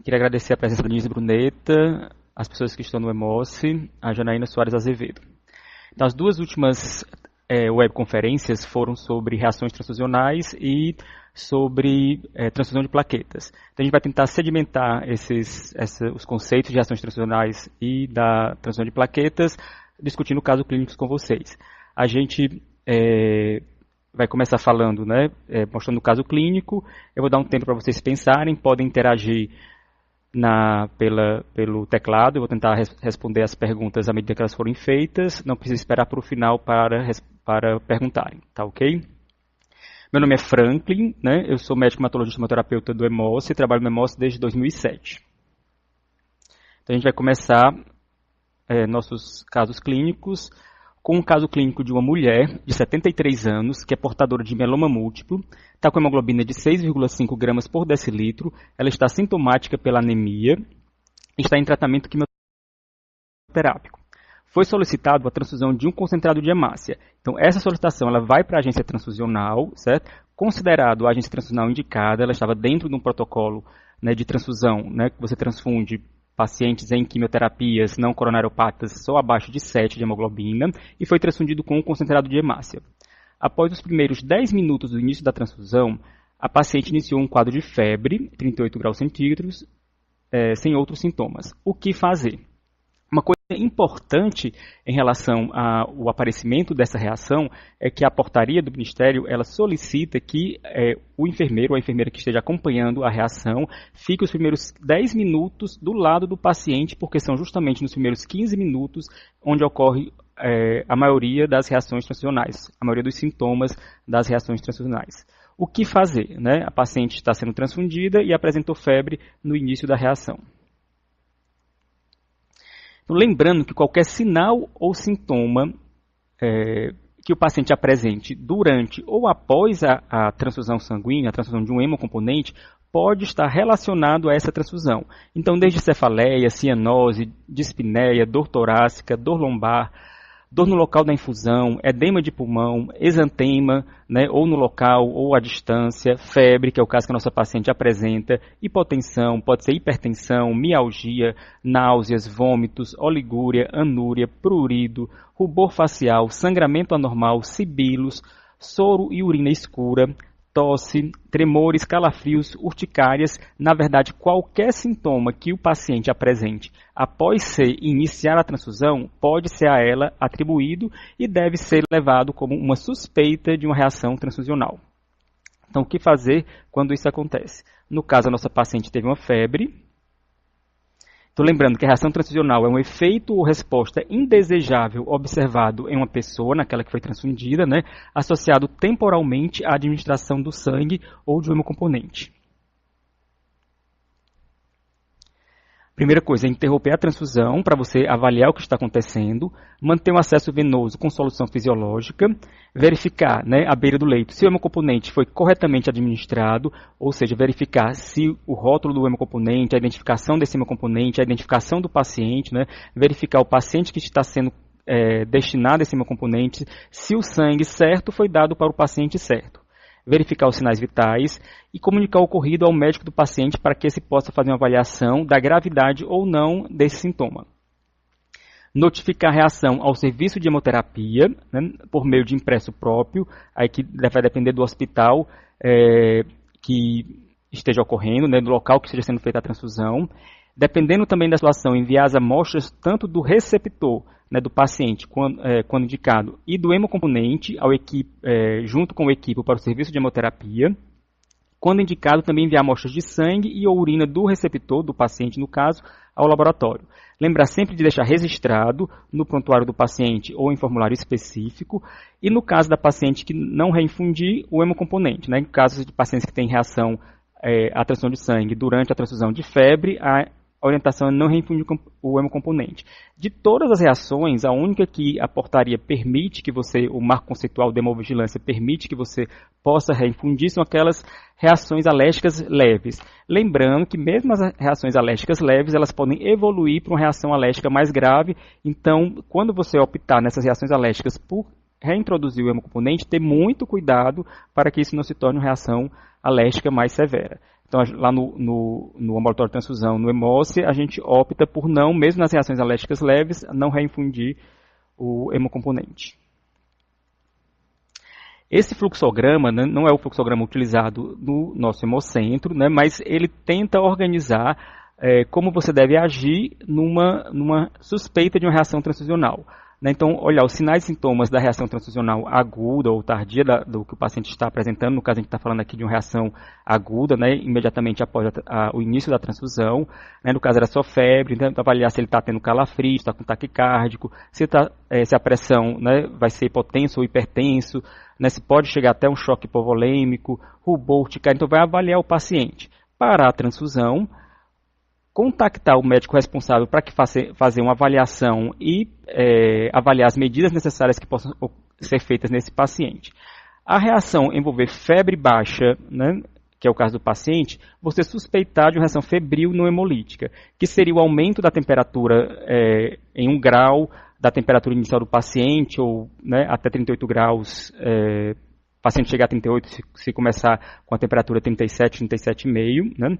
Queria agradecer a presença do Nise Bruneta, as pessoas que estão no Emoce, a Janaína Soares Azevedo. Então, as duas últimas webconferências foram sobre reações transfusionais e sobre transfusão de plaquetas. Então, a gente vai tentar sedimentar os conceitos de reações transfusionais e da transfusão de plaquetas, discutindo casos clínicos com vocês. A gente vai começar falando, mostrando o caso clínico. Eu vou dar um tempo para vocês pensarem, podem interagir pelo teclado. Eu vou tentar responder as perguntas à medida que elas forem feitas. Não precisa esperar para o final para perguntarem, tá ok? Meu nome é Franklin, eu sou médico hematologista hemoterapeuta do Emoce e trabalho no Emoce desde 2007. Então a gente vai começar nossos casos clínicos com um caso clínico de uma mulher de 73 anos, que é portadora de mieloma múltiplo, está com hemoglobina de 6,5 gramas por decilitro, ela está sintomática pela anemia e está em tratamento quimioterápico. Foi solicitado a transfusão de um concentrado de hemácia. Então, essa solicitação ela vai para a agência transfusional, certo? Considerado a agência transfusional indicada, ela estava dentro de um protocolo de transfusão, que você transfunde pacientes em quimioterapias não coronariopatas só abaixo de 7 de hemoglobina e foi transfundido com um concentrado de hemácia. Após os primeiros 10 minutos do início da transfusão, a paciente iniciou um quadro de febre, 38 graus centígrados, sem outros sintomas. O que fazer? Uma coisa importante em relação ao aparecimento dessa reação é que a portaria do Ministério ela solicita que o enfermeiro ou a enfermeira que esteja acompanhando a reação fique os primeiros 10 minutos do lado do paciente, porque são justamente nos primeiros 15 minutos onde ocorre a maioria das reações transfusionais, a maioria dos sintomas das reações transfusionais. O que fazer? A paciente está sendo transfundida e apresentou febre no início da reação. Então, lembrando que qualquer sinal ou sintoma que o paciente apresente durante ou após a transfusão sanguínea, a transfusão de um hemocomponente, pode estar relacionado a essa transfusão. Então, desde cefaleia, cianose, dispneia, dor torácica, dor lombar, dor no local da infusão, edema de pulmão, exantema, ou no local ou à distância, febre, que é o caso que a nossa paciente apresenta, hipotensão, pode ser hipertensão, mialgia, náuseas, vômitos, oligúria, anúria, prurido, rubor facial, sangramento anormal, sibilos, soro e urina escura, tosse, tremores, calafrios, urticárias, na verdade, qualquer sintoma que o paciente apresente após iniciar a transfusão pode ser a ela atribuído e deve ser levado como uma suspeita de uma reação transfusional. Então, o que fazer quando isso acontece? No caso, a nossa paciente teve uma febre. Então, lembrando que a reação transfusional é um efeito ou resposta indesejável observado em uma pessoa, naquela que foi transfundida, associado temporalmente à administração do sangue ou de um hemocomponente. Primeira coisa é interromper a transfusão para você avaliar o que está acontecendo, manter um acesso venoso com solução fisiológica, verificar à beira do leito se o hemocomponente foi corretamente administrado, ou seja, verificar se o rótulo do hemocomponente, a identificação desse hemocomponente, a identificação do paciente, verificar o paciente que está sendo destinado a esse hemocomponente, se o sangue certo foi dado para o paciente certo. Verificar os sinais vitais e comunicar o ocorrido ao médico do paciente para que esse possa fazer uma avaliação da gravidade ou não desse sintoma. Notificar a reação ao serviço de hemoterapia, por meio de impresso próprio, aí que vai depender do hospital que esteja ocorrendo, do local que esteja sendo feita a transfusão. Dependendo também da situação, enviar as amostras tanto do receptor, do paciente, quando indicado, e do hemocomponente junto com o equipo para o serviço de hemoterapia. Quando indicado, também enviar amostras de sangue e ou urina do receptor, do paciente no caso, ao laboratório. Lembrar sempre de deixar registrado no prontuário do paciente ou em formulário específico. E no caso da paciente que não reinfundir o hemocomponente, em caso de pacientes que têm reação à transfusão de sangue durante a transfusão de febre, a a orientação é não reinfundir o hemocomponente. De todas as reações, a única que a portaria permite que você, o marco conceitual de hemovigilância permite que você possa reinfundir, são aquelas reações alérgicas leves. Lembrando que mesmo as reações alérgicas leves, elas podem evoluir para uma reação alérgica mais grave. Então, quando você optar nessas reações alérgicas por reintroduzir o hemocomponente, ter muito cuidado para que isso não se torne uma reação alérgica mais severa. Então, lá no ambulatório de transfusão, no HEMOCE, a gente opta por não, mesmo nas reações alérgicas leves, não reinfundir o hemocomponente. Esse fluxograma, né, não é o fluxograma utilizado no nosso hemocentro, né, mas ele tenta organizar como você deve agir numa suspeita de uma reação transfusional. Então, olhar os sinais e sintomas da reação transfusional aguda ou tardia do que o paciente está apresentando. No caso, a gente está falando aqui de uma reação aguda, né, imediatamente após o início da transfusão. No caso, era só febre, então avaliar se ele está tendo calafrio, se está com taquicárdico, se a pressão, né, vai ser hipotenso ou hipertenso, né, se pode chegar até um choque hipovolêmico, rubor, urticária. Então, vai avaliar o paciente. Para a transfusão, contactar o médico responsável para que fazer uma avaliação e avaliar as medidas necessárias que possam ser feitas nesse paciente. A reação envolver febre baixa, né, que é o caso do paciente, você suspeitar de uma reação febril não hemolítica, que seria o aumento da temperatura em 1 grau da temperatura inicial do paciente, ou né, até 38 graus, o paciente chegar a 38 se começar com a temperatura 37, 37,5, né?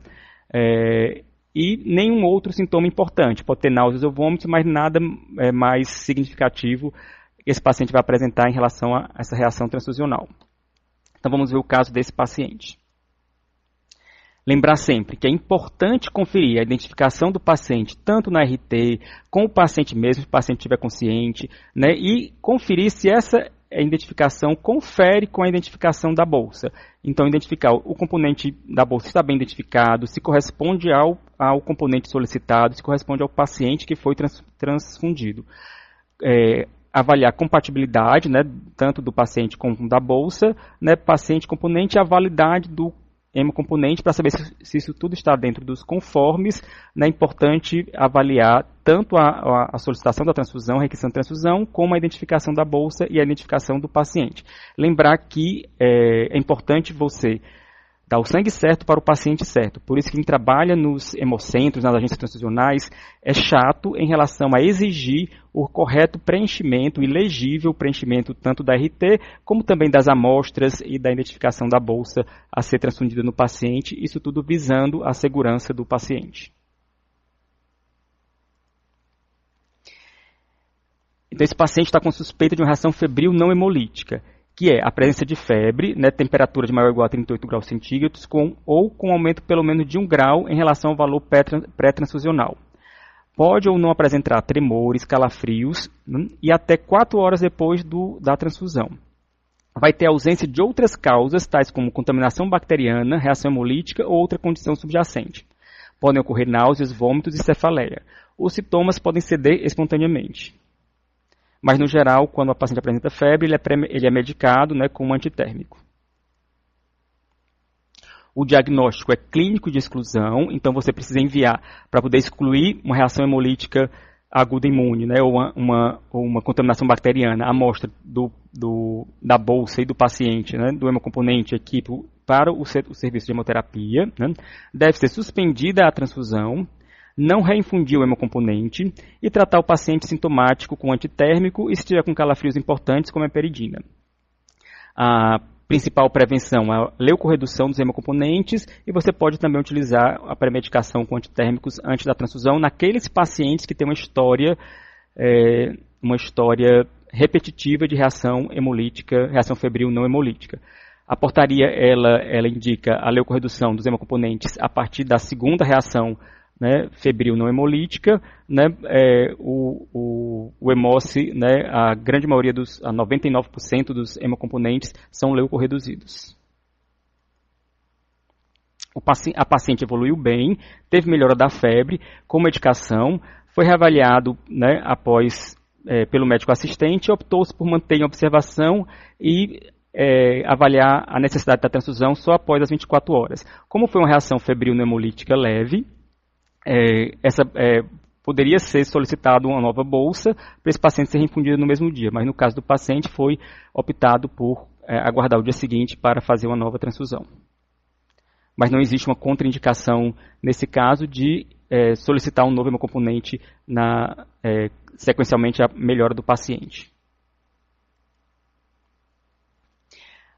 E nenhum outro sintoma importante. Pode ter náuseas ou vômitos, mas nada mais significativo que esse paciente vai apresentar em relação a essa reação transfusional. Então vamos ver o caso desse paciente. Lembrar sempre que é importante conferir a identificação do paciente, tanto na RT, com o paciente mesmo, se o paciente estiver consciente, né, e conferir se essa identificação confere com a identificação da bolsa. Então, identificar o componente da bolsa está bem identificado, se corresponde ao componente solicitado, se corresponde ao paciente que foi transfundido. Avaliar a compatibilidade, né, tanto do paciente como da bolsa, né, paciente-componente, e a validade do hemocomponente para saber se isso tudo está dentro dos conformes. É importante avaliar tanto a solicitação da transfusão, a requisição de transfusão, como a identificação da bolsa e a identificação do paciente. Lembrar que é importante você dar o sangue certo para o paciente certo. Por isso que quem trabalha nos hemocentros, nas agências transfusionais, é chato em relação a exigir o correto preenchimento e legível preenchimento tanto da RT, como também das amostras e da identificação da bolsa a ser transfundida no paciente, isso tudo visando a segurança do paciente. Então esse paciente está com suspeita de uma reação febril não hemolítica, que é a presença de febre, né, temperatura de maior ou igual a 38 graus centígrados, ou com aumento pelo menos de 1 grau em relação ao valor pré-transfusional. Pode ou não apresentar tremores, calafrios, e até 4 horas depois da transfusão. Vai ter ausência de outras causas, tais como contaminação bacteriana, reação hemolítica ou outra condição subjacente. Podem ocorrer náuseas, vômitos e cefaleia. Os sintomas podem ceder espontaneamente. Mas, no geral, quando o paciente apresenta febre, ele é medicado, né, com um antitérmico. O diagnóstico é clínico de exclusão, então você precisa enviar para poder excluir uma reação hemolítica aguda imune, né, ou uma contaminação bacteriana, a amostra da bolsa e do paciente, né, do hemocomponente equipe para o serviço de hemoterapia. Né, deve ser suspendida a transfusão, não reinfundir o hemocomponente e tratar o paciente sintomático com antitérmico e se tiver com calafrios importantes, como a peridina. A principal prevenção é a leucorredução dos hemocomponentes e você pode também utilizar a premedicação com antitérmicos antes da transfusão naqueles pacientes que têm uma história repetitiva de reação hemolítica, reação febril não hemolítica. A portaria ela indica a leucorredução dos hemocomponentes a partir da segunda reação, né, febril não hemolítica, né, o HEMOCE, né, a grande maioria a 99% dos hemocomponentes são leucorreduzidos. A paciente evoluiu bem, teve melhora da febre com medicação, foi reavaliado, né, após pelo médico assistente, optou-se por manter em observação e avaliar a necessidade da transfusão só após as 24 horas. Como foi uma reação febril não hemolítica leve, poderia ser solicitado uma nova bolsa para esse paciente ser refundido no mesmo dia, mas no caso do paciente foi optado por aguardar o dia seguinte para fazer uma nova transfusão. Mas não existe uma contraindicação nesse caso de solicitar um novo hemocomponente sequencialmente a melhora do paciente.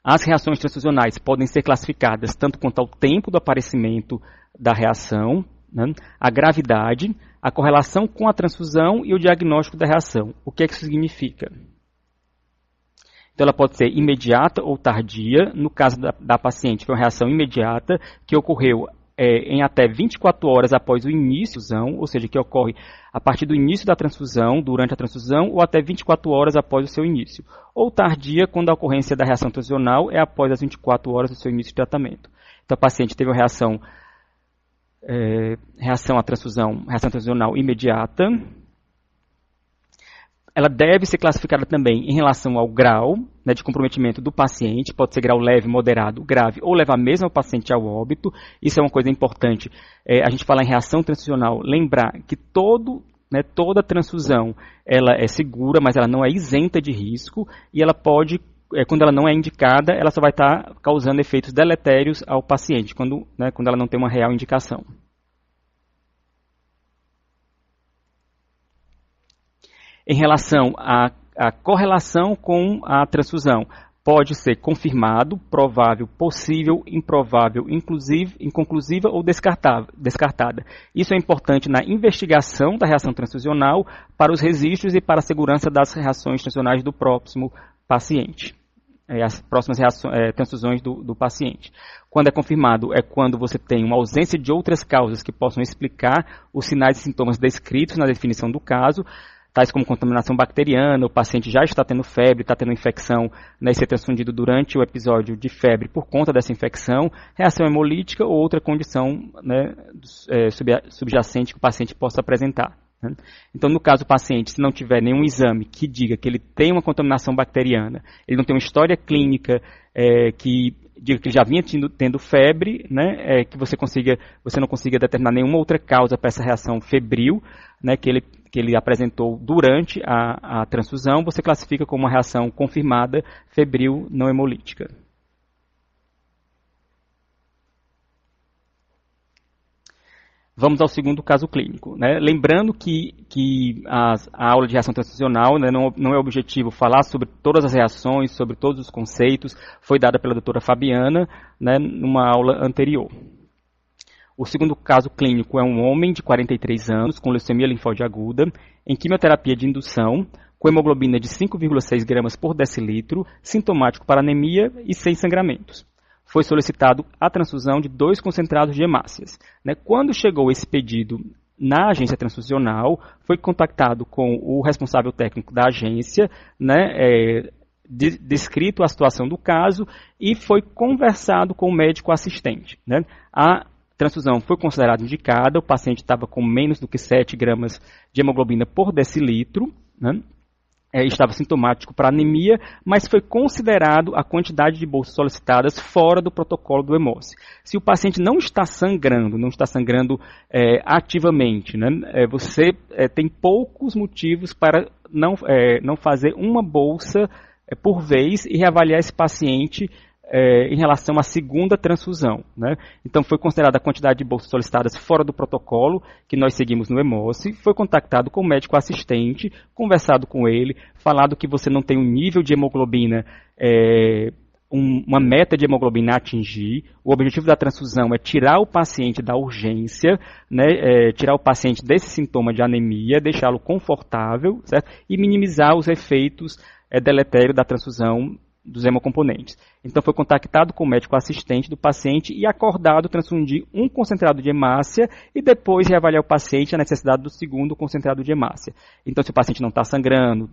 As reações transfusionais podem ser classificadas tanto quanto ao tempo do aparecimento da reação, né, a gravidade, a correlação com a transfusão e o diagnóstico da reação. O que é que isso significa? Então, ela pode ser imediata ou tardia. No caso da paciente, foi uma reação imediata que ocorreu em até 24 horas após o início da transfusão, ou seja, que ocorre a partir do início da transfusão, durante a transfusão, ou até 24 horas após o seu início. Ou tardia, quando a ocorrência da reação transfusional é após as 24 horas do seu início de tratamento. Então, a paciente teve uma reação à transfusão, reação transfusional imediata. Ela deve ser classificada também em relação ao grau, né, de comprometimento do paciente, pode ser grau leve, moderado, grave, ou levar mesmo o paciente ao óbito. Isso é uma coisa importante. A gente fala em reação transfusional, lembrar que toda transfusão ela é segura, mas ela não é isenta de risco, e ela pode, quando ela não é indicada, ela só vai estar causando efeitos deletérios ao paciente, quando ela não tem uma real indicação. Em relação à correlação com a transfusão, pode ser confirmado, provável, possível, improvável, inconclusiva ou descartada. Isso é importante na investigação da reação transfusional para os registros e para a segurança das reações transfusionais do próximo paciente. As próximas transfusões do paciente. Quando é confirmado, é quando você tem uma ausência de outras causas que possam explicar os sinais e sintomas descritos na definição do caso, tais como contaminação bacteriana, o paciente já está tendo febre, está tendo infecção, né, e ser transfundido durante o episódio de febre por conta dessa infecção, reação hemolítica ou outra condição, né, subjacente que o paciente possa apresentar. Né. Então, no caso do paciente, se não tiver nenhum exame que diga que ele tem uma contaminação bacteriana, ele não tem uma história clínica que diga que ele já vinha tendo febre, né, que você não consiga determinar nenhuma outra causa para essa reação febril, né, que ele apresentou durante a transfusão, você classifica como uma reação confirmada febril não hemolítica. Vamos ao segundo caso clínico. Né? Lembrando que a aula de reação transfusional, né, não é objetivo falar sobre todas as reações, sobre todos os conceitos, foi dada pela doutora Fabiana, né, numa aula anterior. O segundo caso clínico é um homem de 43 anos com leucemia linfóide aguda, em quimioterapia de indução, com hemoglobina de 5,6 gramas por decilitro, sintomático para anemia e sem sangramentos. Foi solicitado a transfusão de 2 concentrados de hemácias. Quando chegou esse pedido na agência transfusional, foi contactado com o responsável técnico da agência, descrito a situação do caso e foi conversado com o médico assistente. A transfusão foi considerada indicada, o paciente estava com menos do que 7 gramas de hemoglobina por decilitro, estava sintomático para anemia, mas foi considerado a quantidade de bolsas solicitadas fora do protocolo do Hemoce. Se o paciente não está sangrando ativamente, você tem poucos motivos para não fazer uma bolsa por vez e reavaliar esse paciente em relação à segunda transfusão. Então, foi considerada a quantidade de bolsas solicitadas fora do protocolo que nós seguimos no Hemoce, foi contactado com o médico assistente, conversado com ele, falado que você não tem um nível de hemoglobina, uma meta de hemoglobina a atingir, o objetivo da transfusão é tirar o paciente da urgência, tirar o paciente desse sintoma de anemia, deixá-lo confortável, certo? E minimizar os efeitos deletérios da transfusão dos hemocomponentes. Então foi contactado com o médico assistente do paciente e acordado transfundir um concentrado de hemácia e depois reavaliar o paciente a necessidade do segundo concentrado de hemácia. Então se o paciente não está sangrando,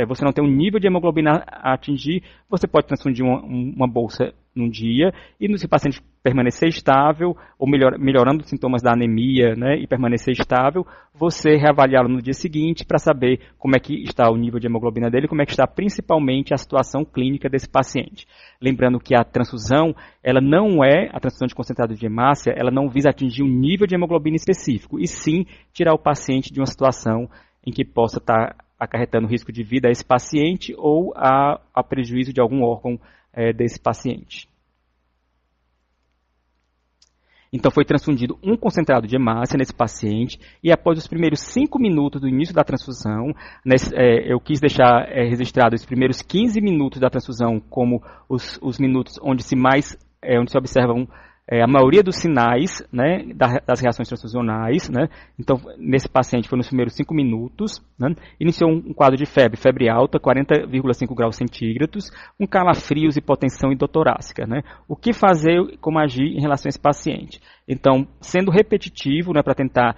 você não tem um nível de hemoglobina a atingir, você pode transfundir uma bolsa num dia, e se o paciente permanecer estável, ou melhorando os sintomas da anemia, né, e permanecer estável, você reavaliá-lo no dia seguinte para saber como é que está o nível de hemoglobina dele, como é que está principalmente a situação clínica desse paciente. Lembrando que a transfusão, a transfusão de concentrado de hemácia, ela não visa atingir um nível de hemoglobina específico, e sim tirar o paciente de uma situação em que possa estar acarretando risco de vida a esse paciente ou a prejuízo de algum órgão desse paciente. Então foi transfundido um concentrado de hemácia nesse paciente e após os primeiros 5 minutos do início da transfusão, eu quis deixar registrado os primeiros 15 minutos da transfusão como os minutos onde se observam a maioria dos sinais, né, das reações transfusionais, né. Então, nesse paciente foi nos primeiros 5 minutos, né, iniciou um quadro de febre alta, 40,5 graus centígrados, um calafrios, hipotensão endotorácica, né. O que fazer, como agir em relação a esse paciente? Então, sendo repetitivo, né, para tentar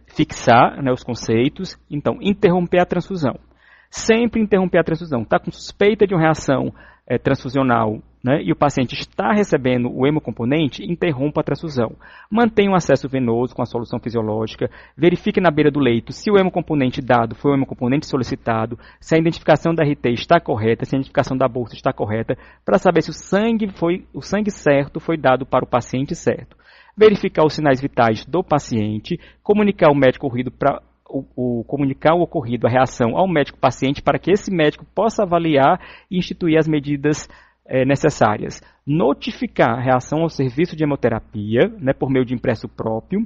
fixar, né, os conceitos, então, interromper a transfusão. Sempre interromper a transfusão. Está com suspeita de uma reação transfusional, né, e o paciente está recebendo o hemocomponente, interrompa a transfusão. Mantenha um acesso venoso com a solução fisiológica, verifique na beira do leito se o hemocomponente dado foi o hemocomponente solicitado, se a identificação da RT está correta, se a identificação da bolsa está correta, para saber se o sangue certo foi dado para o paciente certo. Verificar os sinais vitais do paciente, comunicar o médico comunicar o ocorrido, a reação ao médico paciente, para que esse médico possa avaliar e instituir as medidas necessárias. Notificar a reação ao serviço de hemoterapia, né, por meio de impresso próprio.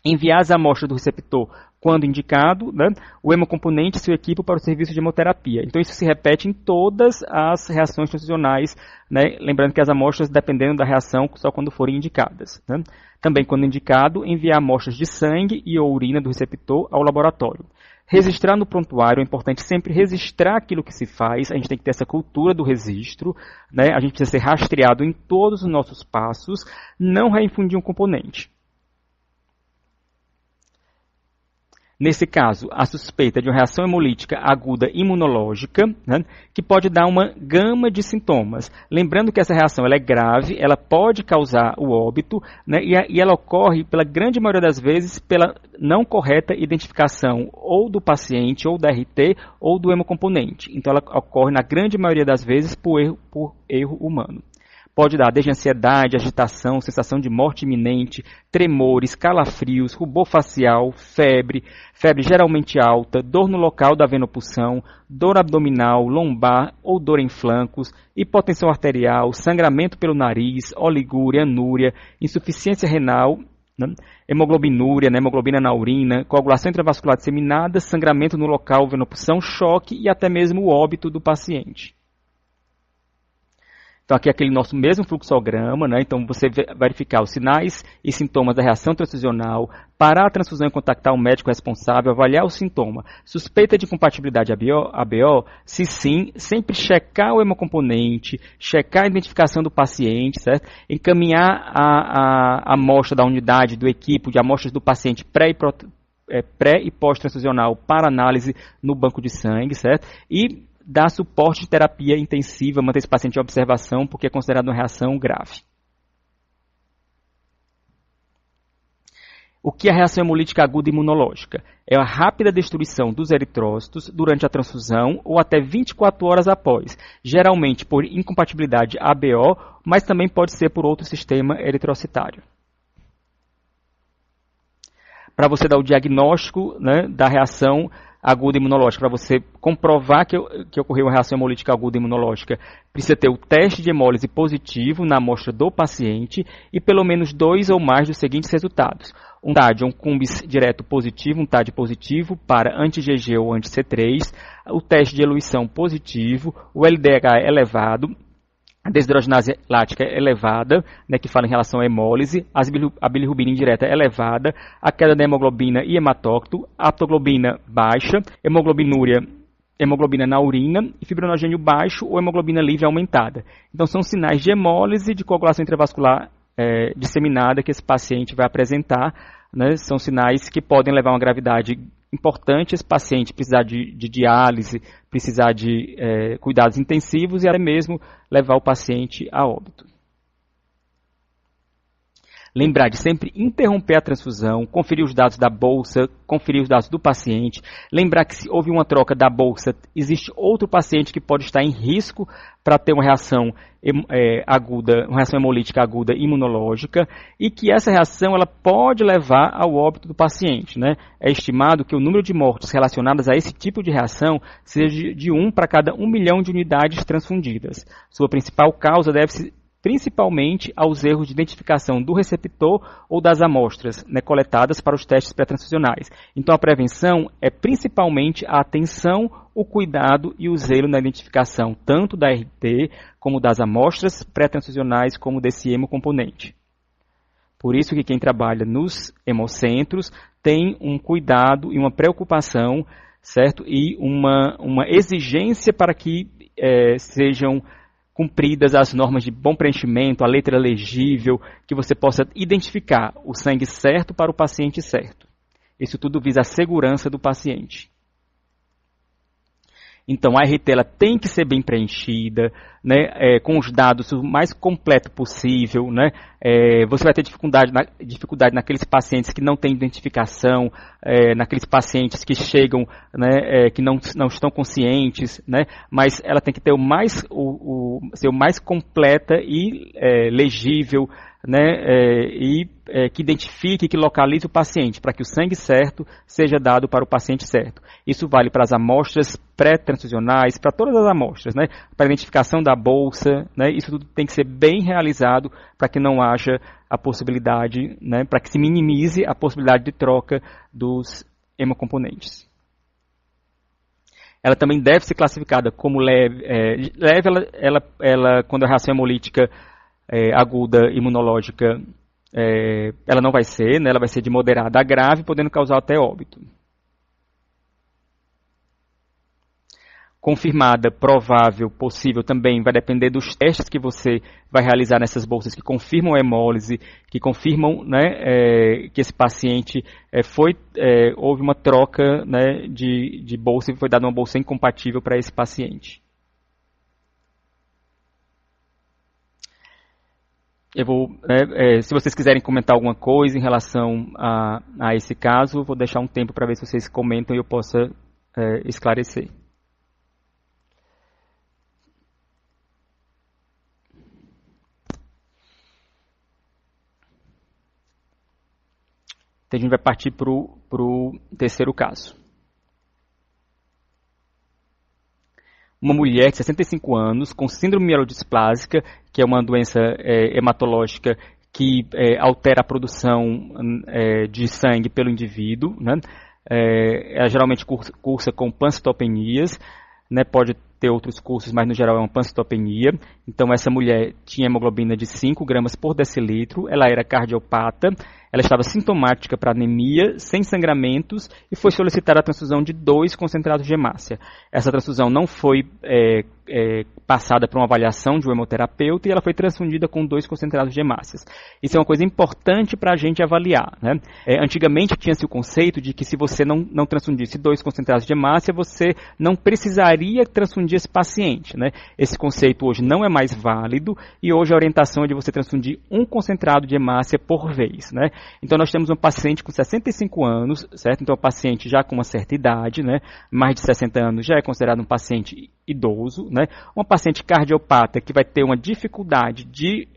Enviar as amostras do receptor quando indicado, né, o hemocomponente e seu equipo para o serviço de hemoterapia. Então isso se repete em todas as reações transfusionais, né, lembrando que as amostras, dependendo da reação, só quando forem indicadas, né. Também, quando indicado, enviar amostras de sangue e ou urina do receptor ao laboratório. Registrar no prontuário, é importante sempre registrar aquilo que se faz, a gente tem que ter essa cultura do registro, né? A gente precisa ser rastreado em todos os nossos passos, não reinfundir um componente. Nesse caso, a suspeita de uma reação hemolítica aguda imunológica, né, que pode dar uma gama de sintomas. Lembrando que essa reação ela é grave, ela pode causar o óbito, né, e ela ocorre, pela grande maioria das vezes, pela não correta identificação ou do paciente, ou da RT, ou do hemocomponente. Então, ela ocorre, na grande maioria das vezes, por erro humano. Pode dar desde ansiedade, agitação, sensação de morte iminente, tremores, calafrios, rubor facial, febre geralmente alta, dor no local da venopulsão, dor abdominal, lombar ou dor em flancos, hipotensão arterial, sangramento pelo nariz, oligúria, anúria, insuficiência renal, né, hemoglobinúria, né, hemoglobina na urina, coagulação intravascular disseminada, sangramento no local, venopulsão, choque e até mesmo o óbito do paciente. Então, aqui é aquele nosso mesmo fluxograma, né? Então, você vai verificar os sinais e sintomas da reação transfusional, parar a transfusão e contactar o médico responsável, avaliar o sintoma. Suspeita de incompatibilidade ABO, se sim, sempre checar o hemocomponente, checar a identificação do paciente, certo? Encaminhar a amostra da unidade, do equipo, de amostras do paciente pré e pós-transfusional para análise no banco de sangue, certo? E dar suporte de terapia intensiva, manter esse paciente em observação, porque é considerado uma reação grave. O que é a reação hemolítica aguda imunológica? É a rápida destruição dos eritrócitos durante a transfusão ou até 24 horas após, geralmente por incompatibilidade ABO, mas também pode ser por outro sistema eritrocitário. Para você dar o diagnóstico, né, da reação aguda imunológica, para você comprovar que ocorreu uma reação hemolítica aguda imunológica, precisa ter o teste de hemólise positivo na amostra do paciente e pelo menos 2 ou mais dos seguintes resultados. Um TAD, um cumbis direto positivo, um TAD positivo para anti-GG ou anti-C3, o teste de eluição positivo, o LDH elevado, a desidrogenase lática elevada, né, que fala em relação à hemólise, a bilirrubina indireta elevada, a queda da hemoglobina e hematócrito, a aptoglobina baixa, hemoglobina na urina e fibrinogênio baixo ou hemoglobina livre aumentada. Então são sinais de hemólise, de coagulação intravascular disseminada que esse paciente vai apresentar, né, são sinais que podem levar a uma gravidade importante esse paciente precisar de diálise, precisar de cuidados intensivos e até mesmo levar o paciente a óbito. Lembrar de sempre interromper a transfusão, conferir os dados da bolsa, conferir os dados do paciente. Lembrar que se houve uma troca da bolsa, existe outro paciente que pode estar em risco para ter uma reação aguda, uma reação hemolítica aguda imunológica, e que essa reação ela pode levar ao óbito do paciente, né? É estimado que o número de mortes relacionadas a esse tipo de reação seja de 1 para cada 1 milhão de unidades transfundidas. Sua principal causa deve-se principalmente aos erros de identificação do receptor ou das amostras, né, coletadas para os testes pré-transfusionais. Então, a prevenção é principalmente a atenção, o cuidado e o zelo na identificação, tanto da RT, como das amostras pré-transfusionais, como desse hemocomponente. Por isso que quem trabalha nos hemocentros tem um cuidado e uma preocupação, certo? E uma exigência para que sejam cumpridas as normas de bom preenchimento, a letra legível, que você possa identificar o sangue certo para o paciente certo. Isso tudo visa a segurança do paciente. Então, a RT ela tem que ser bem preenchida, né, com os dados o mais completo possível. Né, você vai ter dificuldade naqueles pacientes que não têm identificação, naqueles pacientes que chegam, né, que não estão conscientes, né, mas ela tem que ter ser o mais completa e legível, né, que identifique, que localize o paciente, para que o sangue certo seja dado para o paciente certo. Isso vale para as amostras pré-transfusionais, para todas as amostras, né, para a identificação da bolsa, né, isso tudo tem que ser bem realizado para que não haja a possibilidade, né, para que se minimize a possibilidade de troca dos hemocomponentes. Ela também deve ser classificada como leve. Leve, quando a reação hemolítica aguda imunológica, ela não vai ser, né, ela vai ser de moderada a grave, podendo causar até óbito. Confirmada, provável, possível também vai depender dos testes que você vai realizar nessas bolsas que confirmam a hemólise, que confirmam, né, que esse paciente houve uma troca, né, de bolsa e foi dada uma bolsa incompatível para esse paciente. Eu vou, se vocês quiserem comentar alguma coisa em relação a esse caso, eu vou deixar um tempo para ver se vocês comentam e eu possa esclarecer. Então a gente vai partir para o terceiro caso. Uma mulher de 65 anos com síndrome mielodisplásica, que é uma doença hematológica que altera a produção de sangue pelo indivíduo, né? Ela geralmente cursa com pancitopenias, né? Pode ter outros cursos, mas no geral é uma pancitopenia. Então essa mulher tinha hemoglobina de 5 gramas por decilitro, ela era cardiopata, ela estava sintomática para anemia, sem sangramentos, e foi solicitada a transfusão de 2 concentrados de hemácia. Essa transfusão não foi passada para uma avaliação de um hemoterapeuta e ela foi transfundida com 2 concentrados de hemácias. Isso é uma coisa importante para a gente avaliar, né? Antigamente tinha-se o conceito de que se você não transfundisse 2 concentrados de hemácia, você não precisaria transfundir esse paciente, né? Esse conceito hoje não é mais válido e hoje a orientação é de você transfundir 1 concentrado de hemácia por vez, né? Então nós temos um paciente com 65 anos, certo? Então é um paciente já com uma certa idade, né? Mais de 60 anos já é considerado um paciente idoso, né? Uma paciente cardiopata que vai ter uma dificuldade de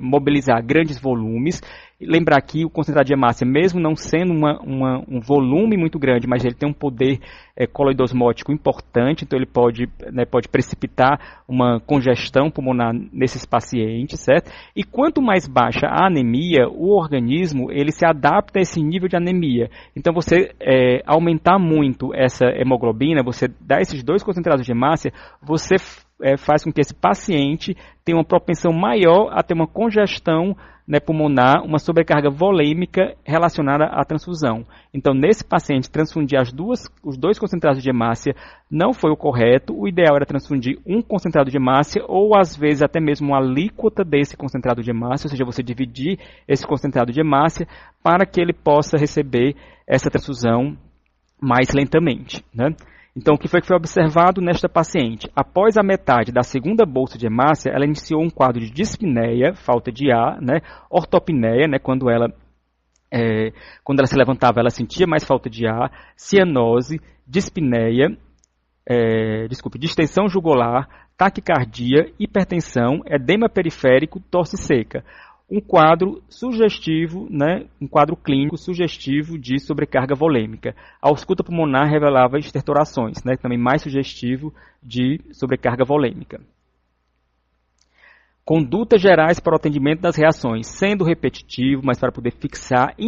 mobilizar grandes volumes. Lembrar que o concentrado de hemácia, mesmo não sendo um volume muito grande, mas ele tem um poder coloidosmótico importante, então ele pode precipitar uma congestão pulmonar nesses pacientes, certo? E quanto mais baixa a anemia, o organismo ele se adapta a esse nível de anemia. Então você aumentar muito essa hemoglobina, você dá esses 2 concentrados de hemácia, você faz com que esse paciente tenha uma propensão maior a ter uma congestão, né, pulmonar, uma sobrecarga volêmica relacionada à transfusão. Então, nesse paciente, transfundir os 2 concentrados de hemácia não foi o correto. O ideal era transfundir 1 concentrado de hemácia ou, às vezes, até mesmo uma alíquota desse concentrado de hemácia, ou seja, você dividir esse concentrado de hemácia para que ele possa receber essa transfusão mais lentamente, né? Então, o que foi observado nesta paciente? Após a metade da segunda bolsa de hemácia, ela iniciou um quadro de dispneia, falta de ar, né? Ortopneia, né? Quando ela se levantava, ela sentia mais falta de ar, cianose, dispneia, distensão jugular, taquicardia, hipertensão, edema periférico, tosse seca. Um quadro sugestivo, né, um quadro clínico sugestivo de sobrecarga volêmica. A ausculta pulmonar revelava estertorações, né, também mais sugestivo de sobrecarga volêmica. Condutas gerais para o atendimento das reações, sendo repetitivo, mas para poder fixar e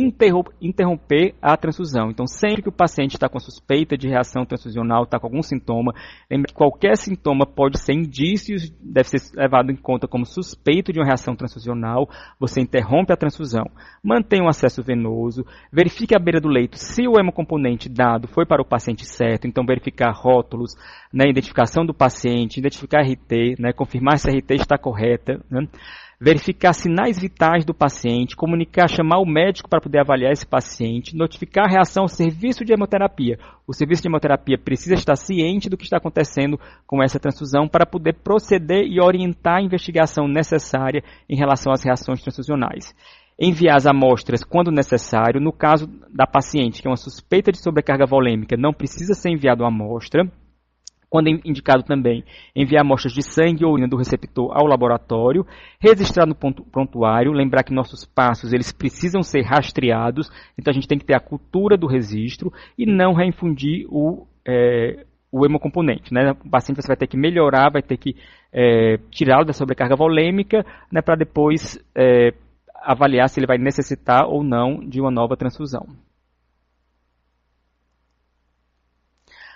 interromper a transfusão. Então, sempre que o paciente está com suspeita de reação transfusional, está com algum sintoma, lembre que qualquer sintoma pode ser indícios, deve ser levado em conta como suspeito de uma reação transfusional, você interrompe a transfusão. Mantenha um acesso venoso, verifique à beira do leito se o hemocomponente dado foi para o paciente certo, então verificar rótulos, né, identificação do paciente, identificar RT, né, confirmar se a RT está correta, né, verificar sinais vitais do paciente, comunicar, chamar o médico para poder avaliar esse paciente, notificar a reação ao serviço de hemoterapia. O serviço de hemoterapia precisa estar ciente do que está acontecendo com essa transfusão para poder proceder e orientar a investigação necessária em relação às reações transfusionais. Enviar as amostras quando necessário. No caso da paciente que é uma suspeita de sobrecarga volêmica, não precisa ser enviada uma amostra. Quando indicado também, enviar amostras de sangue ou urina do receptor ao laboratório, registrar no prontuário, lembrar que nossos passos eles precisam ser rastreados, então a gente tem que ter a cultura do registro e não reinfundir o hemocomponente, né? O paciente você vai ter que melhorar, vai ter que tirá-lo da sobrecarga volêmica, né, para depois avaliar se ele vai necessitar ou não de uma nova transfusão.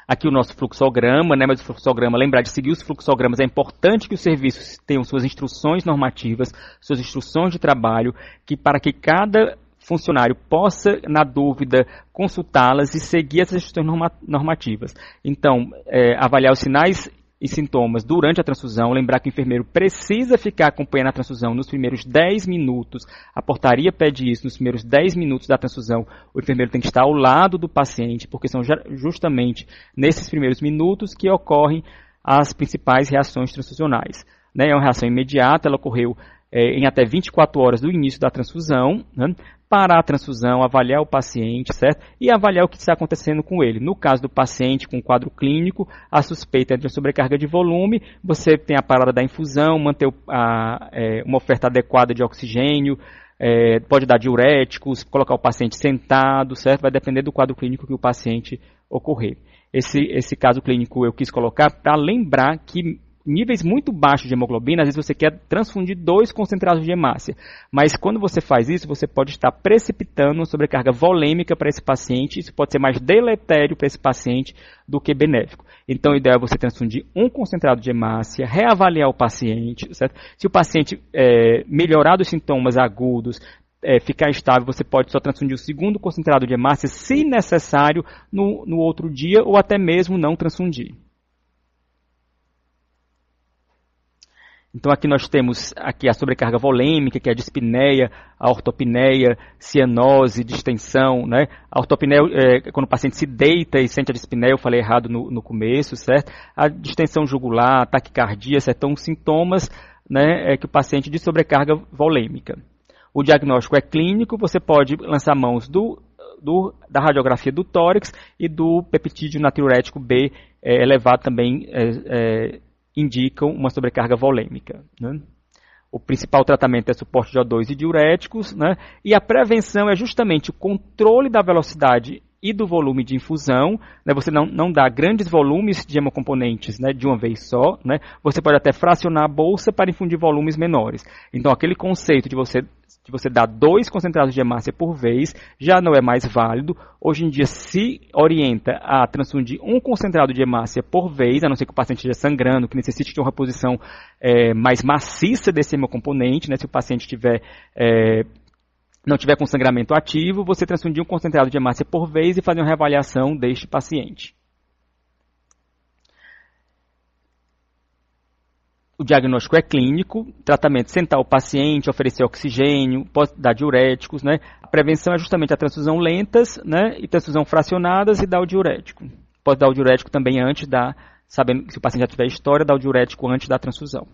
Aqui o nosso fluxograma, né, mas o fluxograma, lembrar de seguir os fluxogramas, é importante que os serviços tenham suas instruções normativas, suas instruções de trabalho, para que cada funcionário possa, na dúvida, consultá-las e seguir essas instruções normativas. Então, avaliar os sinais e sintomas durante a transfusão, lembrar que o enfermeiro precisa ficar acompanhando a transfusão nos primeiros 10 minutos, a portaria pede isso, nos primeiros 10 minutos da transfusão, o enfermeiro tem que estar ao lado do paciente, porque são justamente nesses primeiros minutos que ocorrem as principais reações transfusionais. Né? É uma reação imediata, ela ocorreu em até 24 horas do início da transfusão, né? Parar a transfusão, avaliar o paciente, certo? E avaliar o que está acontecendo com ele. No caso do paciente com quadro clínico, a suspeita é de sobrecarga de volume, você tem a parada da infusão, manter uma oferta adequada de oxigênio, pode dar diuréticos, colocar o paciente sentado, certo? Vai depender do quadro clínico que o paciente ocorrer. Esse caso clínico eu quis colocar para lembrar que níveis muito baixos de hemoglobina, às vezes você quer transfundir 2 concentrados de hemácia. Mas quando você faz isso, você pode estar precipitando uma sobrecarga volêmica para esse paciente. Isso pode ser mais deletério para esse paciente do que benéfico. Então, o ideal é você transfundir 1 concentrado de hemácia, reavaliar o paciente, certo? Se o paciente melhorar dos sintomas agudos, ficar estável, você pode só transfundir o 2º concentrado de hemácia, se necessário, no outro dia, ou até mesmo não transfundir. Então aqui nós temos aqui a sobrecarga volêmica, que é a dispneia, a ortopneia, cianose, distensão, né? A ortopneia é quando o paciente se deita e sente a dispneia, eu falei errado no começo, certo? A distensão jugular, taquicardia, certo? São sintomas, né, que o paciente de sobrecarga volêmica. O diagnóstico é clínico, você pode lançar mãos da radiografia do tórax e do peptídeo natriurético B elevado também indicam uma sobrecarga volêmica. Né? O principal tratamento é suporte de O2 e diuréticos, né? E a prevenção é justamente o controle da velocidade e do volume de infusão. Né? Você não dá grandes volumes de hemocomponentes, né, de uma vez só. Né? Você pode até fracionar a bolsa para infundir volumes menores. Então, aquele conceito de você dar 2 concentrados de hemácia por vez já não é mais válido. Hoje em dia se orienta a transfundir 1 concentrado de hemácia por vez, a não ser que o paciente esteja sangrando, que necessite de uma reposição mais maciça desse hemocomponente. Né? Se o paciente não tiver com sangramento ativo, você transfundir 1 concentrado de hemácia por vez e fazer uma reavaliação deste paciente. O diagnóstico é clínico, tratamento sentar o paciente, oferecer oxigênio, pode dar diuréticos, né? A prevenção é justamente a transfusão lentas, né? E transfusão fracionadas e dar o diurético. Pode dar o diurético também antes sabendo que se o paciente já tiver história, dar o diurético antes da transfusão.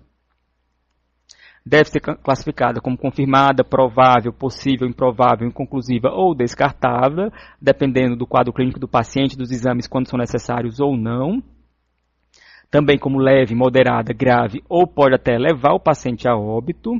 Deve ser classificada como confirmada, provável, possível, improvável, inconclusiva ou descartável, dependendo do quadro clínico do paciente, dos exames quando são necessários ou não. Também como leve, moderada, grave ou pode até levar o paciente a óbito.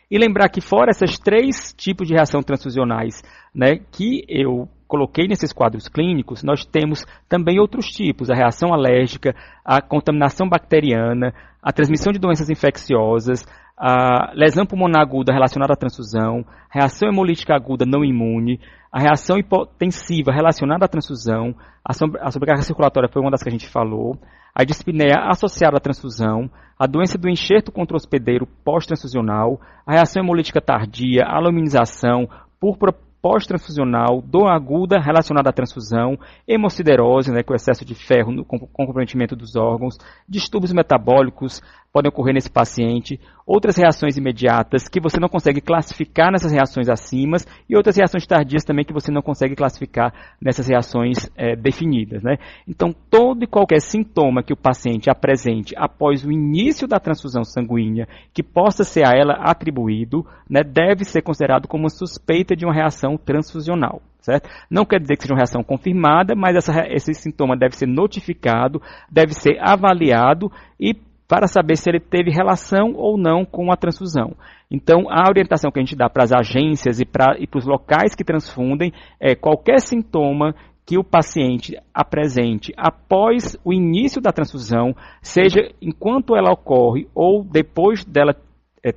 E lembrar que fora esses 3 tipos de reação transfusionais, né, que eu coloquei nesses quadros clínicos, nós temos também outros tipos, a reação alérgica, a contaminação bacteriana, a transmissão de doenças infecciosas, a lesão pulmonar aguda relacionada à transfusão, reação hemolítica aguda não imune, a reação hipotensiva relacionada à transfusão, a sobrecarga circulatória foi uma das que a gente falou, a dispneia associada à transfusão, a doença do enxerto contra-hospedeiro pós-transfusional, a reação hemolítica tardia, a aluminização, púrpura pós-transfusional, dor aguda relacionada à transfusão, hemociderose, né, com excesso de ferro com comprometimento dos órgãos, distúrbios metabólicos podem ocorrer nesse paciente, outras reações imediatas que você não consegue classificar nessas reações acima e outras reações tardias também que você não consegue classificar nessas reações definidas, né? Então, todo e qualquer sintoma que o paciente apresente após o início da transfusão sanguínea que possa ser a ela atribuído, né, deve ser considerado como uma suspeita de uma reação transfusional. Certo? Não quer dizer que seja uma reação confirmada, mas esse sintoma deve ser notificado, deve ser avaliado e para saber se ele teve relação ou não com a transfusão. Então, a orientação que a gente dá para as agências e para os locais que transfundem é qualquer sintoma que o paciente apresente após o início da transfusão, seja enquanto ela ocorre ou depois dela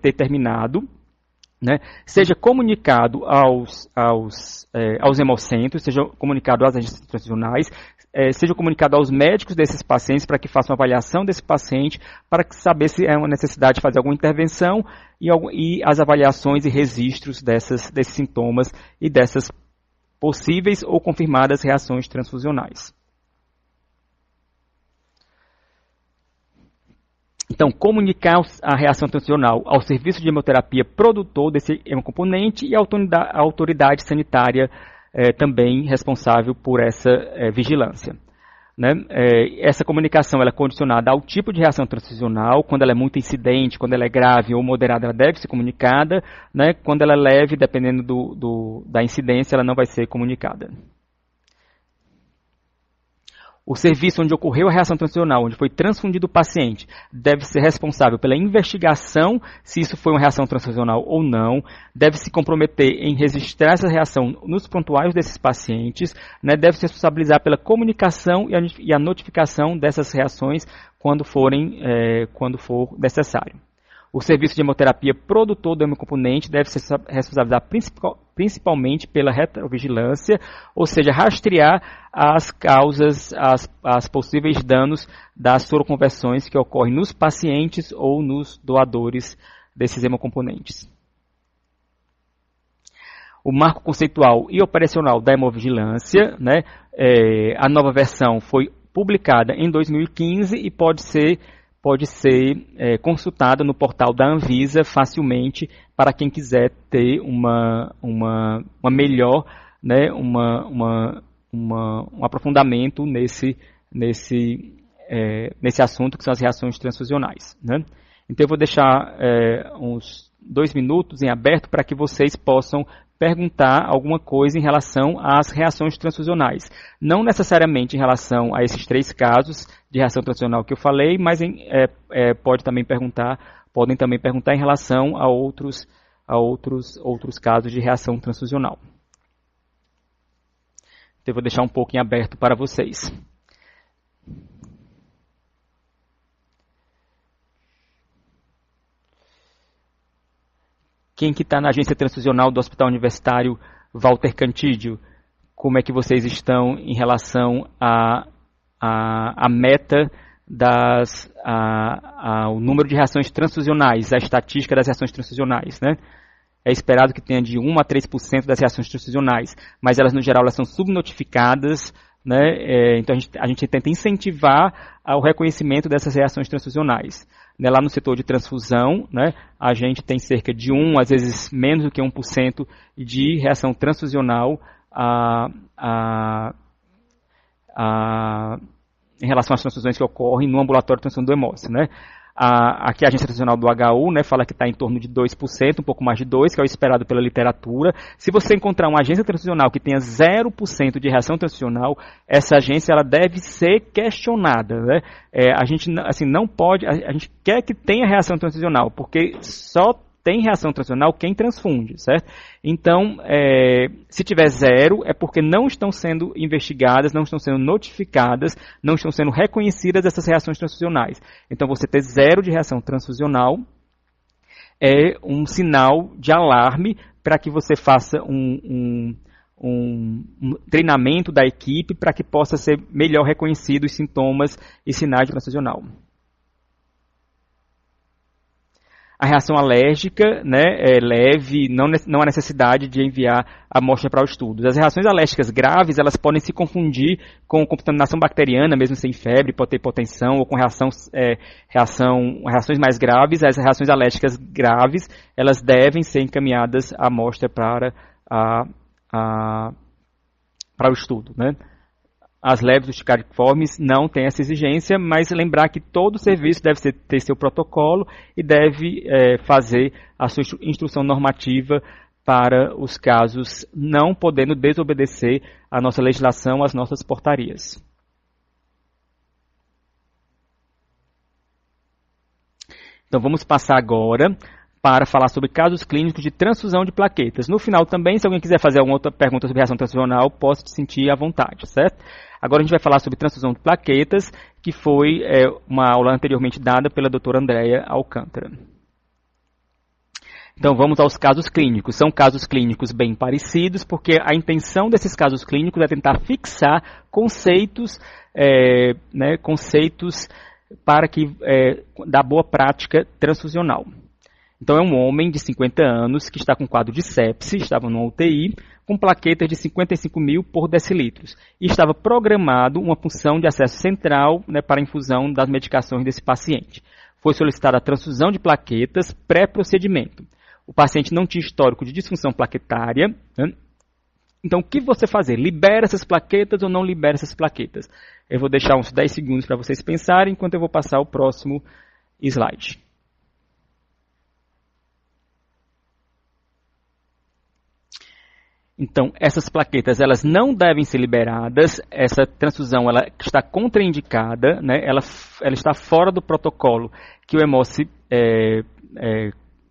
ter terminado, né, seja comunicado aos hemocentros, seja comunicado às agências transfusionais, seja comunicado aos médicos desses pacientes para que façam uma avaliação desse paciente, para saber se é uma necessidade de fazer alguma intervenção e as avaliações e registros desses sintomas e dessas possíveis ou confirmadas reações transfusionais. Então, comunicar a reação transfusional ao serviço de hemoterapia produtor desse hemocomponente e a autoridade sanitária também responsável por essa vigilância. Né? Essa comunicação ela é condicionada ao tipo de reação transfusional. Quando ela é muito incidente, quando ela é grave ou moderada, ela deve ser comunicada. Né? Quando ela é leve, dependendo da incidência, ela não vai ser comunicada. O serviço onde ocorreu a reação transfusional, onde foi transfundido o paciente, deve ser responsável pela investigação se isso foi uma reação transfusional ou não, deve se comprometer em registrar essa reação nos prontuários desses pacientes, né, deve se responsabilizar pela comunicação e a notificação dessas reações quando for necessário. O serviço de hemoterapia produtor do hemocomponente deve se responsabilizar principalmente pela retrovigilância, ou seja, rastrear as causas, as possíveis danos das soroconversões que ocorrem nos pacientes ou nos doadores desses hemocomponentes. O marco conceitual e operacional da hemovigilância, né, a nova versão foi publicada em 2015 e pode ser consultada no portal da Anvisa facilmente para quem quiser ter uma melhor, né, um aprofundamento nesse assunto que são as reações transfusionais. Né? Então eu vou deixar uns 2 minutos em aberto para que vocês possam perguntar alguma coisa em relação às reações transfusionais. Não necessariamente em relação a esses 3 casos de reação transfusional que eu falei, mas podem também perguntar em relação a outros casos de reação transfusional. Então, eu vou deixar um pouco em aberto para vocês. Quem que está na agência transfusional do Hospital Universitário Walter Cantídio? Como é que vocês estão em relação à meta ao número de reações transfusionais, a estatística das reações transfusionais, né? É esperado que tenha de 1 a 3% das reações transfusionais, mas elas, no geral, elas são subnotificadas, né? Então a gente tenta incentivar o reconhecimento dessas reações transfusionais. Né? Lá no setor de transfusão, né, a gente tem cerca de 1, às vezes menos do que 1% de reação transfusional em relação às transfusões que ocorrem no ambulatório de transfusão do hemócito, né? Aqui a agência transfusional do HU, né, fala que está em torno de 2%, um pouco mais de 2%, que é o esperado pela literatura. Se você encontrar uma agência transfusional que tenha 0% de reação transfusional, essa agência ela deve ser questionada, né? A gente assim, não pode, a gente quer que tenha reação transfusional, porque só tem reação transfusional quem transfunde, certo? Então, se tiver 0, é porque não estão sendo investigadas, não estão sendo notificadas, não estão sendo reconhecidas essas reações transfusionais. Então, você ter 0 de reação transfusional é um sinal de alarme para que você faça um treinamento da equipe para que possa ser melhor reconhecido os sintomas e sinais de transfusional. A reação alérgica, né, é leve, não há necessidade de enviar a amostra para o estudo. As reações alérgicas graves, elas podem se confundir com contaminação bacteriana, mesmo sem febre, pode ter hipotensão, ou com reações mais graves. As reações alérgicas graves, elas devem ser encaminhadas a amostra para o estudo, né? As leves urticariformes não têm essa exigência, mas lembrar que todo serviço deve ter seu protocolo e deve fazer a sua instrução normativa para os casos não podendo desobedecer a nossa legislação, as nossas portarias. Então vamos passar agora para falar sobre casos clínicos de transfusão de plaquetas. No final também, se alguém quiser fazer alguma outra pergunta sobre reação transfusional, posso te sentir à vontade, certo? Agora a gente vai falar sobre transfusão de plaquetas, que foi uma aula anteriormente dada pela doutora Andréa Alcântara. Então vamos aos casos clínicos. São casos clínicos bem parecidos, porque a intenção desses casos clínicos é tentar fixar conceitos, conceitos para que da boa prática transfusional. Então é um homem de 50 anos que está com quadro de sepse, estava no UTI, com plaquetas de 55 mil por decilitros. E estava programado uma punção de acesso central, né, para a infusão das medicações desse paciente. Foi solicitada a transfusão de plaquetas pré-procedimento. O paciente não tinha histórico de disfunção plaquetária, né? Então o que você fazer? Libera essas plaquetas ou não libera essas plaquetas? Eu vou deixar uns 10 segundos para vocês pensarem, enquanto eu vou passar o próximo slide. Então, essas plaquetas, elas não devem ser liberadas, essa transfusão ela está contraindicada, né? Ela está fora do protocolo que o Hemossi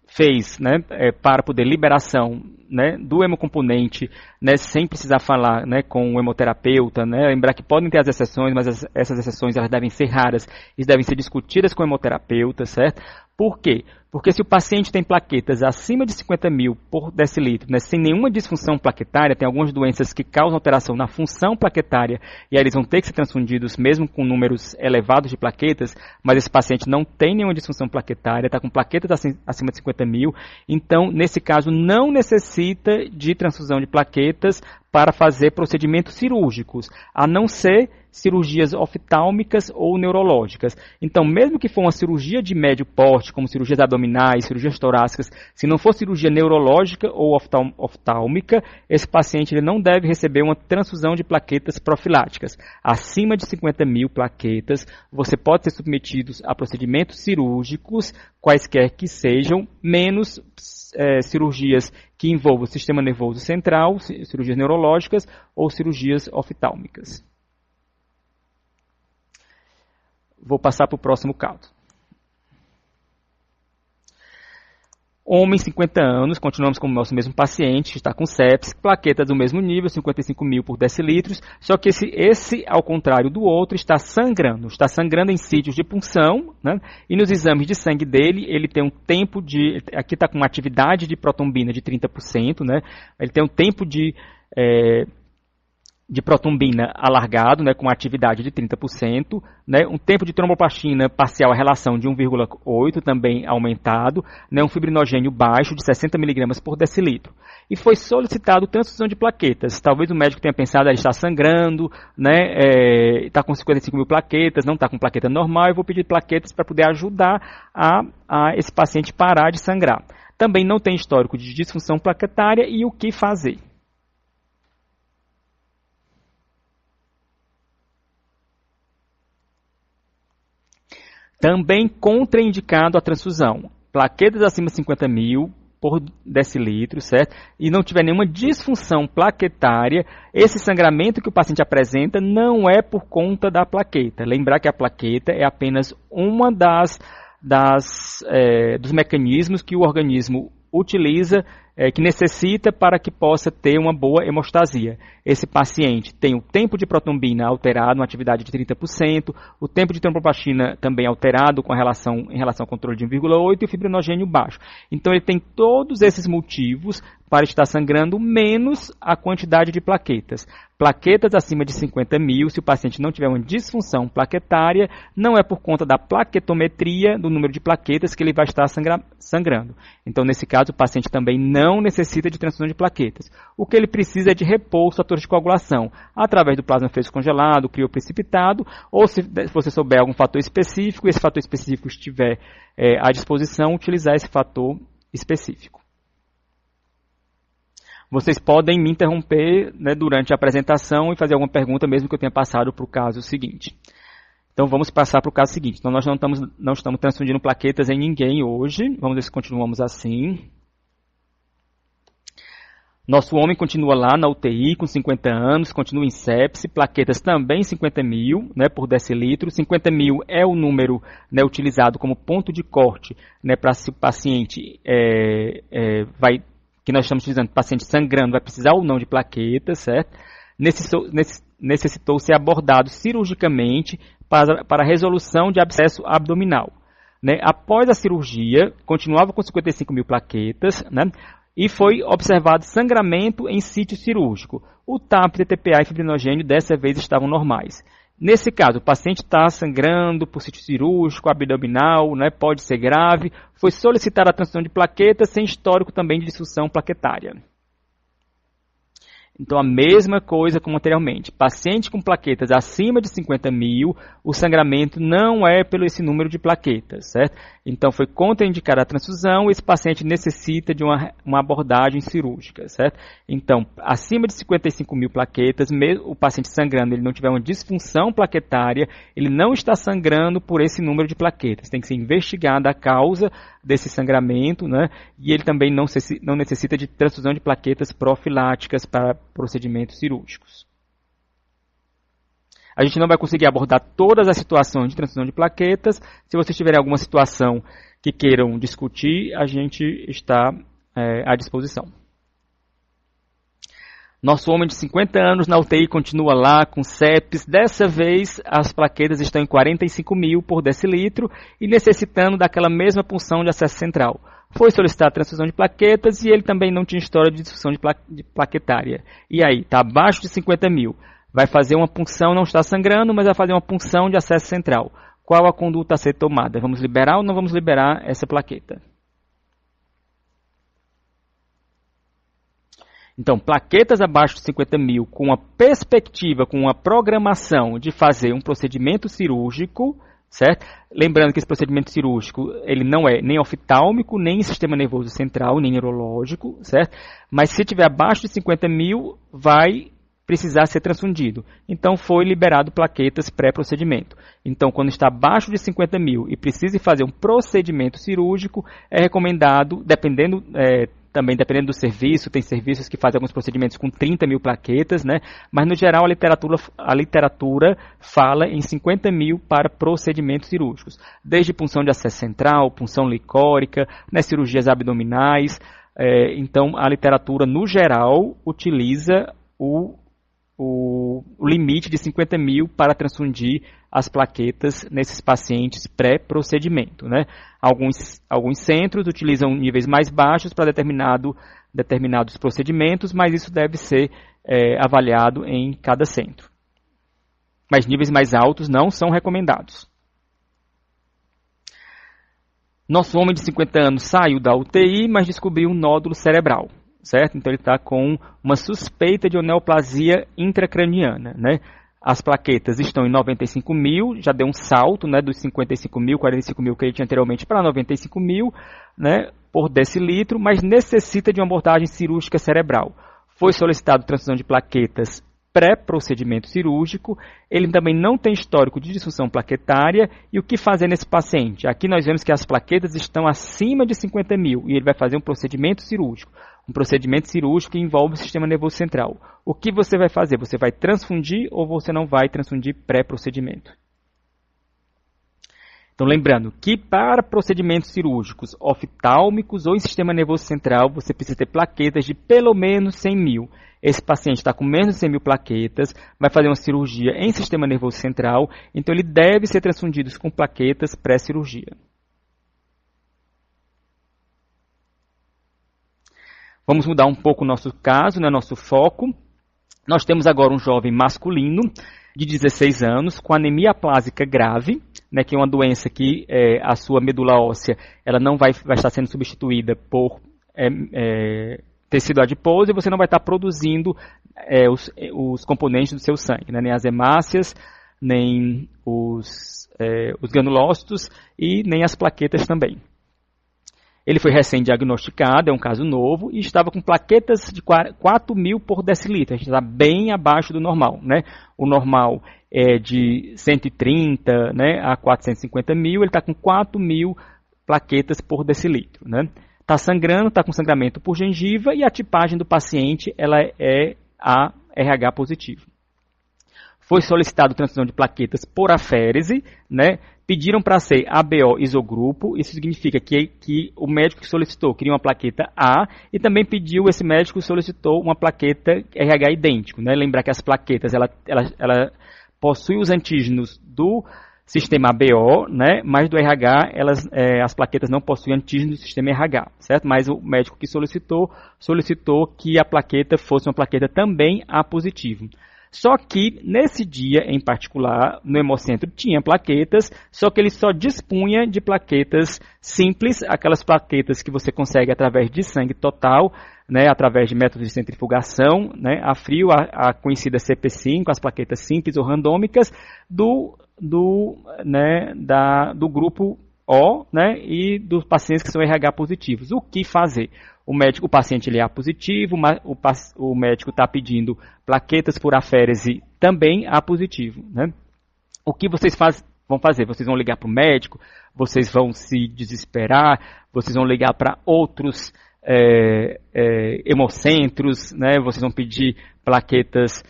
fez, né, para poder liberação, né, do hemocomponente, né, sem precisar falar, né, com o hemoterapeuta, né, lembrar que podem ter as exceções, mas essas exceções elas devem ser raras e devem ser discutidas com o hemoterapeuta, certo? Por quê? Porque se o paciente tem plaquetas acima de 50 mil por decilitro, né, sem nenhuma disfunção plaquetária, tem algumas doenças que causam alteração na função plaquetária e aí eles vão ter que ser transfundidos mesmo com números elevados de plaquetas, mas esse paciente não tem nenhuma disfunção plaquetária, está com plaquetas acima de 50 mil, então nesse caso não necessita de transfusão de plaquetas para fazer procedimentos cirúrgicos, a não ser cirurgias oftálmicas ou neurológicas. Então, mesmo que for uma cirurgia de médio porte, como cirurgias abdominais, cirurgias torácicas, se não for cirurgia neurológica ou oftálmica, esse paciente ele não deve receber uma transfusão de plaquetas profiláticas. Acima de 50 mil plaquetas, você pode ser submetido a procedimentos cirúrgicos, quaisquer que sejam, menos cirurgias que envolvam o sistema nervoso central, cirurgias neurológicas ou cirurgias oftálmicas. Vou passar para o próximo caso. Homem, 50 anos, continuamos com o nosso mesmo paciente, está com sepse, plaquetas do mesmo nível, 55 mil por decilitros, só que esse, ao contrário do outro, está sangrando em sítios de punção, né? E nos exames de sangue dele, ele tem um tempo de, aqui está com uma atividade de protombina de 30%, né? Ele tem um tempo de de protombina alargado, né, com atividade de 30%, né, um tempo de tromboplastina parcial, a relação de 1,8, também aumentado, né, um fibrinogênio baixo de 60 mg por decilitro. E foi solicitado transfusão de plaquetas. Talvez o médico tenha pensado, ele está sangrando, né, está com 55 mil plaquetas, não está com plaqueta normal, eu vou pedir plaquetas para poder ajudar a esse paciente parar de sangrar. Também não tem histórico de disfunção plaquetária e o que fazer? Também contraindicado a transfusão. Plaquetas acima de 50 mil por decilitro, certo? E não tiver nenhuma disfunção plaquetária, esse sangramento que o paciente apresenta não é por conta da plaqueta. Lembrar que a plaqueta é apenas uma dos mecanismos que o organismo utiliza, que necessita para que possa ter uma boa hemostasia. Esse paciente tem o tempo de protombina alterado, uma atividade de 30%, o tempo de tromboplastina também alterado em relação ao controle de 1,8 e o fibrinogênio baixo. Então ele tem todos esses motivos para estar sangrando, menos a quantidade de plaquetas. Plaquetas acima de 50 mil, se o paciente não tiver uma disfunção plaquetária, não é por conta da plaquetometria, do número de plaquetas, que ele vai estar sangrando. Então, nesse caso, o paciente também não necessita de transfusão de plaquetas. O que ele precisa é de repor os fatores de coagulação, através do plasma fresco congelado, crioprecipitado, ou se você souber algum fator específico, esse fator específico estiver à disposição, utilizar esse fator específico. Vocês podem me interromper, né, durante a apresentação e fazer alguma pergunta, mesmo que eu tenha passado para o caso seguinte. Então vamos passar para o caso seguinte. Então nós não estamos transfundindo plaquetas em ninguém hoje. Vamos ver se continuamos assim. Nosso homem continua lá na UTI com 50 anos, continua em sepse, plaquetas também 50 mil, né, por decilitro. 50 mil é o número, né, utilizado como ponto de corte, né, para se o paciente que nós estamos utilizando, paciente sangrando, vai precisar ou não de plaquetas, certo? Necessitou ser abordado cirurgicamente para a resolução de abscesso abdominal. Né? Após a cirurgia, continuava com 55 mil plaquetas, né? E foi observado sangramento em sítio cirúrgico. O TAP, TTPA e fibrinogênio dessa vez estavam normais. Nesse caso, o paciente está sangrando por sítio cirúrgico, abdominal, né, pode ser grave. Foi solicitada a transfusão de plaquetas sem histórico também de disfunção plaquetária. Então, a mesma coisa como anteriormente. Paciente com plaquetas acima de 50 mil, o sangramento não é pelo esse número de plaquetas, certo? Então, foi contraindicada a transfusão, esse paciente necessita de uma abordagem cirúrgica, certo? Então, acima de 55 mil plaquetas, mesmo o paciente sangrando, ele não tiver uma disfunção plaquetária, ele não está sangrando por esse número de plaquetas. Tem que ser investigada a causa desse sangramento, né? E ele também não necessita de transfusão de plaquetas profiláticas para procedimentos cirúrgicos. A gente não vai conseguir abordar todas as situações de transfusão de plaquetas. Se vocês tiverem alguma situação que queiram discutir, a gente está à disposição. Nosso homem de 50 anos na UTI continua lá com sepsis. Dessa vez, as plaquetas estão em 45 mil por decilitro e necessitando daquela mesma punção de acesso central. Foi solicitada a transfusão de plaquetas e ele também não tinha história de disfunção de plaquetária. E aí, está abaixo de 50 mil. Vai fazer uma punção, não está sangrando, mas vai fazer uma punção de acesso central. Qual a conduta a ser tomada? Vamos liberar ou não vamos liberar essa plaqueta? Então, plaquetas abaixo de 50 mil, com uma perspectiva, com uma programação de fazer um procedimento cirúrgico, certo? Lembrando que esse procedimento cirúrgico, ele não é nem oftálmico, nem sistema nervoso central, nem neurológico, certo? Mas se tiver abaixo de 50 mil, vai precisar ser transfundido. Então, foi liberado plaquetas pré-procedimento. Então, quando está abaixo de 50 mil e precisa fazer um procedimento cirúrgico, é recomendado, também dependendo do serviço, tem serviços que fazem alguns procedimentos com 30 mil plaquetas, né? Mas no geral a literatura fala em 50 mil para procedimentos cirúrgicos, desde punção de acesso central, punção licórica, né, cirurgias abdominais. Então a literatura no geral utiliza o limite de 50 mil para transfundir as plaquetas nesses pacientes pré-procedimento, né? Alguns centros utilizam níveis mais baixos para determinados procedimentos, mas isso deve ser avaliado em cada centro. Mas níveis mais altos não são recomendados. Nosso homem de 50 anos saiu da UTI, mas descobriu um nódulo cerebral, certo? Então ele está com uma suspeita de neoplasia intracraniana, né? As plaquetas estão em 95 mil, já deu um salto, né, dos 55 mil, 45 mil que ele tinha anteriormente para 95 mil, né, por decilitro, mas necessita de uma abordagem cirúrgica cerebral. Foi solicitado transfusão de plaquetas pré-procedimento cirúrgico, ele também não tem histórico de disfunção plaquetária, e o que fazer nesse paciente? Aqui nós vemos que as plaquetas estão acima de 50 mil, e ele vai fazer um procedimento cirúrgico. Um procedimento cirúrgico que envolve o sistema nervoso central. O que você vai fazer? Você vai transfundir ou você não vai transfundir pré-procedimento? Então, lembrando que para procedimentos cirúrgicos oftálmicos ou em sistema nervoso central, você precisa ter plaquetas de pelo menos 100 mil. Esse paciente está com menos de 100 mil plaquetas, vai fazer uma cirurgia em sistema nervoso central, então ele deve ser transfundido com plaquetas pré-cirurgia. Vamos mudar um pouco o nosso caso, né, nosso foco. Nós temos agora um jovem masculino de 16 anos com anemia aplásica grave, né, que é uma doença que a sua medula óssea ela não vai estar sendo substituída por tecido adiposo, e você não vai estar produzindo os componentes do seu sangue, né, nem as hemácias, nem os granulócitos e nem as plaquetas também. Ele foi recém-diagnosticado, é um caso novo, e estava com plaquetas de 4 mil por decilitro. A gente está bem abaixo do normal, né? O normal é de 130, né, a 450 mil, ele está com 4 mil plaquetas por decilitro, né? Está sangrando, está com sangramento por gengiva, e a tipagem do paciente ela é a RH positivo. Foi solicitado transfusão de plaquetas por aférese, né? Pediram para ser ABO isogrupo, isso significa que o médico que solicitou queria uma plaqueta A, e também esse médico solicitou uma plaqueta RH idêntico, né? Lembrar que as plaquetas ela possuem os antígenos do sistema ABO, né? Mas do RH as plaquetas não possuem antígenos do sistema RH, certo? Mas o médico que solicitou que a plaqueta fosse uma plaqueta também A positivo. Só que, nesse dia em particular, no hemocentro tinha plaquetas, só que ele só dispunha de plaquetas simples, aquelas plaquetas que você consegue através de sangue total, né, através de métodos de centrifugação, né, a frio, a conhecida CP5, as plaquetas simples ou randômicas, do grupo O, né, e dos pacientes que são RH positivos. O que fazer? O paciente ele é A positivo, o médico está pedindo plaquetas por aférese também A positivo, né? O que vocês vão fazer? Vocês vão ligar para o médico, vocês vão se desesperar, vocês vão ligar para outros hemocentros, né? Vocês vão pedir plaquetas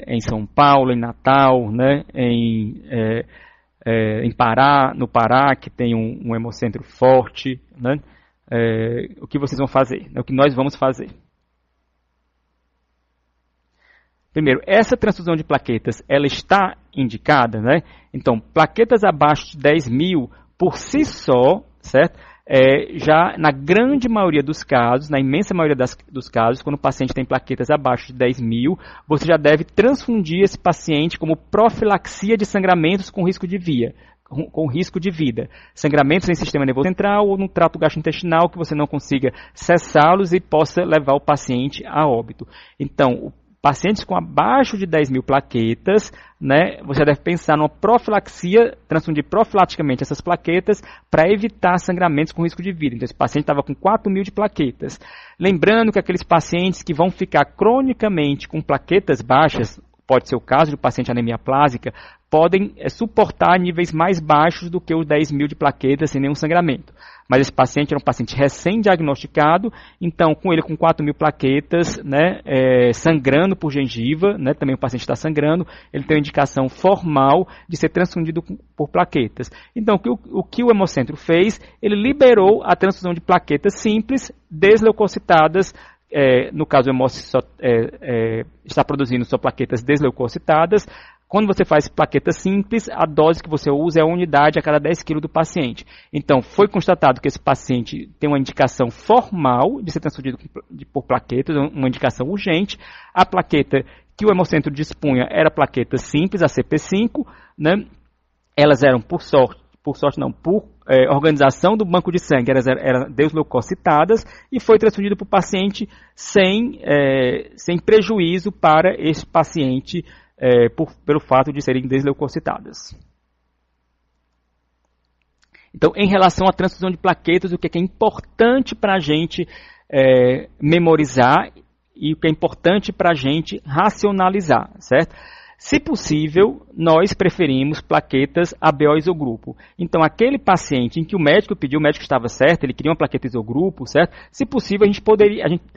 em São Paulo, em Natal, né? No Pará, que tem um hemocentro forte, né? O que vocês vão fazer, né? O que nós vamos fazer. Primeiro, essa transfusão de plaquetas, ela está indicada, né? Então, plaquetas abaixo de 10 mil, por si só, certo? Já na grande maioria dos casos, na imensa maioria dos casos, quando o paciente tem plaquetas abaixo de 10 mil, você já deve transfundir esse paciente como profilaxia de sangramentos com risco de vida. Sangramentos em sistema nervoso central ou no trato gastrointestinal que você não consiga cessá-los e possa levar o paciente a óbito. Então, pacientes com abaixo de 10 mil plaquetas, né, você deve pensar numa profilaxia, transfundir profilaticamente essas plaquetas para evitar sangramentos com risco de vida. Então, esse paciente estava com 4 mil de plaquetas. Lembrando que aqueles pacientes que vão ficar cronicamente com plaquetas baixas, pode ser o caso de paciente anemia plásica, podem suportar níveis mais baixos do que os 10 mil de plaquetas sem nenhum sangramento. Mas esse paciente era um paciente recém-diagnosticado, então com ele com 4 mil plaquetas, né, sangrando por gengiva, né, também o paciente está sangrando, ele tem uma indicação formal de ser transfundido por plaquetas. Então o que o hemocentro fez, ele liberou a transfusão de plaquetas simples, desleucocitadas. No caso, o hemócito está produzindo só plaquetas desleucocitadas, Quando você faz plaqueta simples, a dose que você usa é a unidade a cada 10 kg do paciente. Então, foi constatado que esse paciente tem uma indicação formal de ser transfundido por plaquetas, uma indicação urgente. A plaqueta que o Hemocentro dispunha era plaqueta simples, a CP5, né? Elas eram, por organização do banco de sangue, elas eram desleucocitadas e foi transfundido para o paciente sem prejuízo para esse paciente pelo fato de serem desleucocitadas. Então, em relação à transfusão de plaquetas, o que é importante para a gente memorizar e o que é importante para a gente racionalizar, certo? Se possível, nós preferimos plaquetas ABO isogrupo. Então, aquele paciente em que o médico pediu, o médico estava certo, ele queria uma plaqueta isogrupo, certo? Se possível,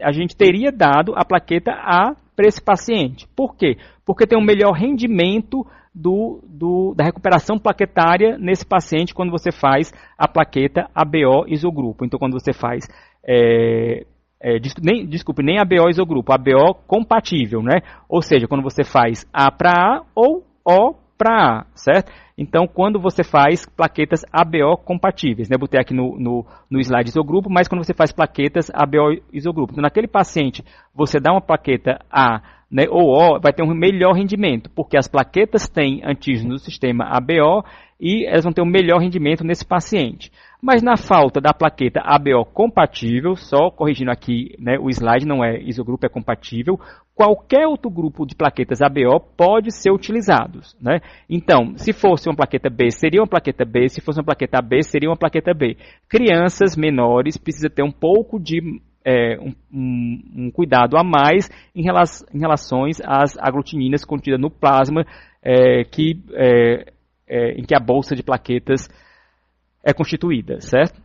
a gente teria dado a plaqueta A para esse paciente. Por quê? Porque tem um melhor rendimento da recuperação plaquetária nesse paciente quando você faz a plaqueta ABO isogrupo. Então, quando você faz... nem ABO isogrupo, ABO compatível, né? Ou seja, quando você faz A para A ou O para A, certo? Então, quando você faz plaquetas ABO compatíveis, né? Eu botei aqui no slide isogrupo, mas quando você faz plaquetas ABO isogrupo. Então, naquele paciente, você dá uma plaqueta A, né, ou O, vai ter um melhor rendimento, porque as plaquetas têm antígenos do sistema ABO e elas vão ter um melhor rendimento nesse paciente. Mas na falta da plaqueta ABO compatível, só corrigindo aqui, né, o slide não é isogrupo, é compatível, qualquer outro grupo de plaquetas ABO pode ser utilizado, né? Então, se fosse uma plaqueta B, seria uma plaqueta B, se fosse uma plaqueta AB, seria uma plaqueta B. Crianças menores precisam ter um pouco de um cuidado a mais em relação às aglutininas contidas no plasma, em que a bolsa de plaquetas é constituída, certo?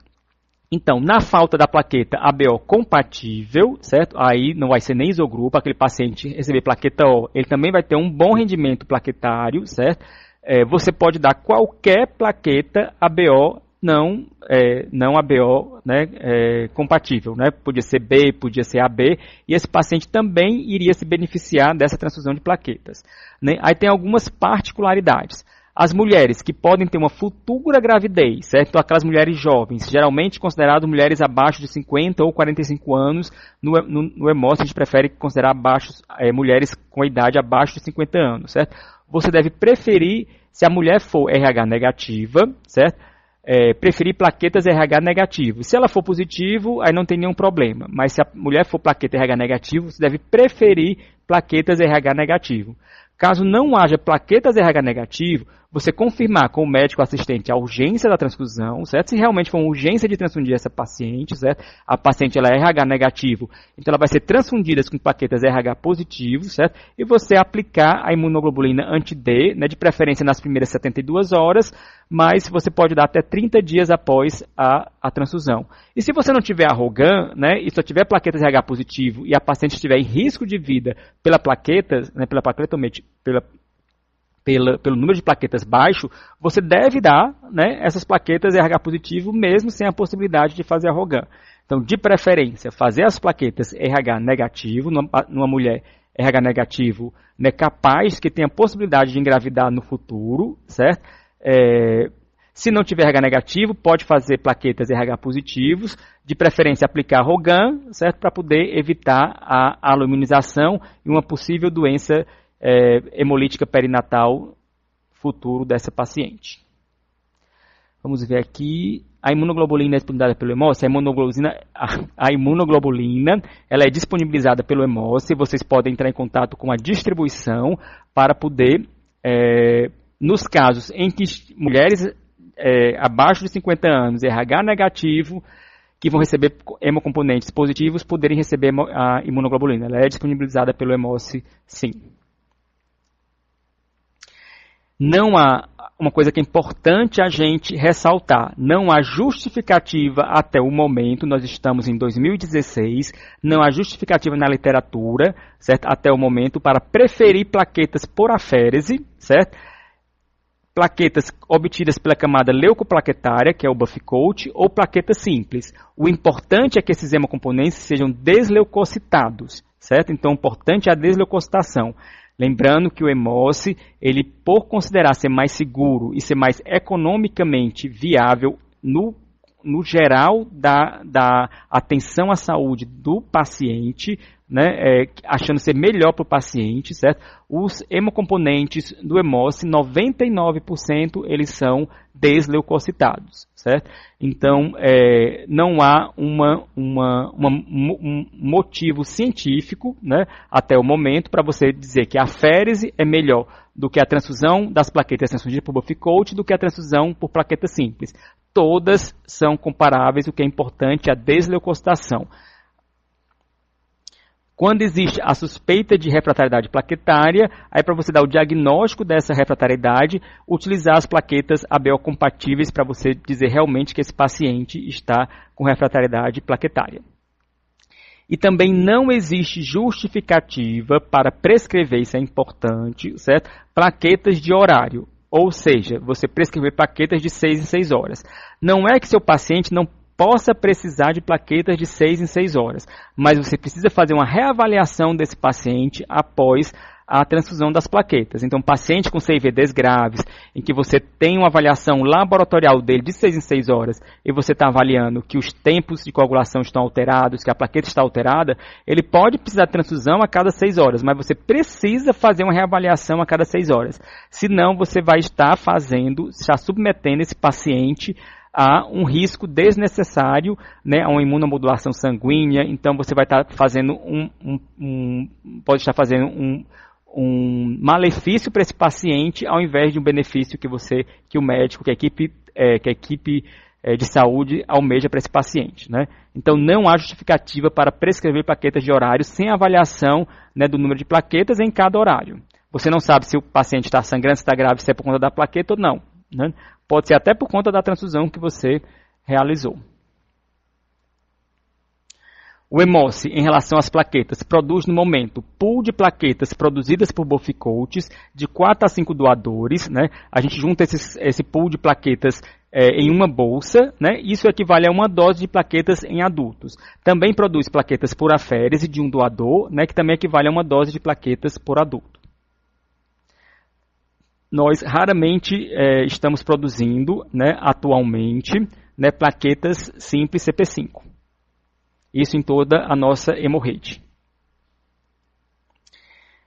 Então, na falta da plaqueta ABO compatível, certo? Aí não vai ser nem isogrupo, aquele paciente receber plaqueta O, ele também vai ter um bom rendimento plaquetário, certo? Você pode dar qualquer plaqueta ABO não ABO, né, compatível, né? Podia ser B, podia ser AB, e esse paciente também iria se beneficiar dessa transfusão de plaquetas, né? Aí tem algumas particularidades. As mulheres que podem ter uma futura gravidez, certo? Então, aquelas mulheres jovens, geralmente consideradas mulheres abaixo de 50 ou 45 anos, no Hemocentro a gente prefere considerar mulheres com idade abaixo de 50 anos, certo? Você deve preferir, se a mulher for RH negativa, certo? Preferir plaquetas RH negativo. Se ela for positivo, aí não tem nenhum problema. Mas se a mulher for plaqueta RH negativo, você deve preferir plaquetas RH negativo. Caso não haja plaquetas RH negativo, você confirmar com o médico assistente a urgência da transfusão, certo? Se realmente for uma urgência de transfundir essa paciente, certo? A paciente ela é RH negativo, então ela vai ser transfundida com plaquetas RH positivo, certo? E você aplicar a imunoglobulina anti-D, né, de preferência nas primeiras 72 horas, mas você pode dar até 30 dias após a transfusão. E se você não tiver arrogan, né, e só tiver plaquetas RH positivo e a paciente estiver em risco de vida pela plaqueta, né, pelo número de plaquetas baixo, você deve dar, né, essas plaquetas RH positivo mesmo sem a possibilidade de fazer arrogan. Então, de preferência, fazer as plaquetas RH negativo numa mulher RH negativo, né, capaz que tenha possibilidade de engravidar no futuro, certo? Se não tiver RH negativo, pode fazer plaquetas RH positivos, de preferência aplicar arrogan, certo? Para poder evitar a aluminização e uma possível doença hemolítica perinatal futuro dessa paciente. Vamos ver aqui. A imunoglobulina é disponibilizada pelo Hemocentro. A imunoglobulina ela é disponibilizada pelo Hemocentro. Vocês podem entrar em contato com a distribuição para poder, nos casos em que mulheres abaixo de 50 anos, RH negativo, que vão receber hemocomponentes positivos, poderem receber a imunoglobulina. Ela é disponibilizada pelo Hemocentro, sim. Não há uma coisa que é importante a gente ressaltar. Não há justificativa até o momento, nós estamos em 2016, não há justificativa na literatura, certo? Até o momento, para preferir plaquetas por aférese, certo? Plaquetas obtidas pela camada leucoplaquetária, que é o buff coat, ou plaquetas simples. O importante é que esses hemocomponentes sejam desleucocitados, certo? Então, o importante é a desleucocitação. Lembrando que o Hemoce, ele por considerar ser mais seguro e ser mais economicamente viável no geral da atenção à saúde do paciente, né, achando ser melhor para o paciente, certo? Os hemocomponentes do Hemoce, 99% eles são desleucocitados, certo? Então, não há um motivo científico, né, até o momento, para você dizer que a aférese é melhor do que a transfusão das plaquetas transfundidas por Buffy Coat do que a transfusão por plaqueta simples. Todas são comparáveis, o que é importante é a desleucocitação. Quando existe a suspeita de refratariedade plaquetária, aí para você dar o diagnóstico dessa refratariedade, utilizar as plaquetas ABO compatíveis para você dizer realmente que esse paciente está com refratariedade plaquetária. E também não existe justificativa para prescrever, isso é importante, certo? Plaquetas de horário. Ou seja, você prescrever plaquetas de 6 em 6 horas. Não é que seu paciente não possa precisar de plaquetas de 6 em 6 horas, mas você precisa fazer uma reavaliação desse paciente após a transfusão das plaquetas. Então, paciente com CIVDs graves, em que você tem uma avaliação laboratorial dele de 6 em 6 horas, e você está avaliando que os tempos de coagulação estão alterados, que a plaqueta está alterada, ele pode precisar de transfusão a cada 6 horas, mas você precisa fazer uma reavaliação a cada 6 horas. Senão, você vai estar submetendo esse paciente a um risco desnecessário, né, a uma imunomodulação sanguínea. Então você vai estar fazendo pode estar fazendo um malefício para esse paciente ao invés de um benefício que o médico, que a equipe de saúde almeja para esse paciente, né? Então não há justificativa para prescrever plaquetas de horário sem avaliação, né, do número de plaquetas em cada horário. Você não sabe se o paciente está sangrando, se está grave, se é por conta da plaqueta ou não, né? Pode ser até por conta da transfusão que você realizou. O Hemoce, em relação às plaquetas, produz no momento pool de plaquetas produzidas por Buffy Coats de 4 a 5 doadores, né? A gente junta esse pool de plaquetas em uma bolsa, né? Isso equivale a uma dose de plaquetas em adultos. Também produz plaquetas por aférese de um doador, né? Que também equivale a uma dose de plaquetas por adulto. Nós raramente estamos produzindo, né, atualmente, né, plaquetas simples CP5. Isso em toda a nossa hemorrede.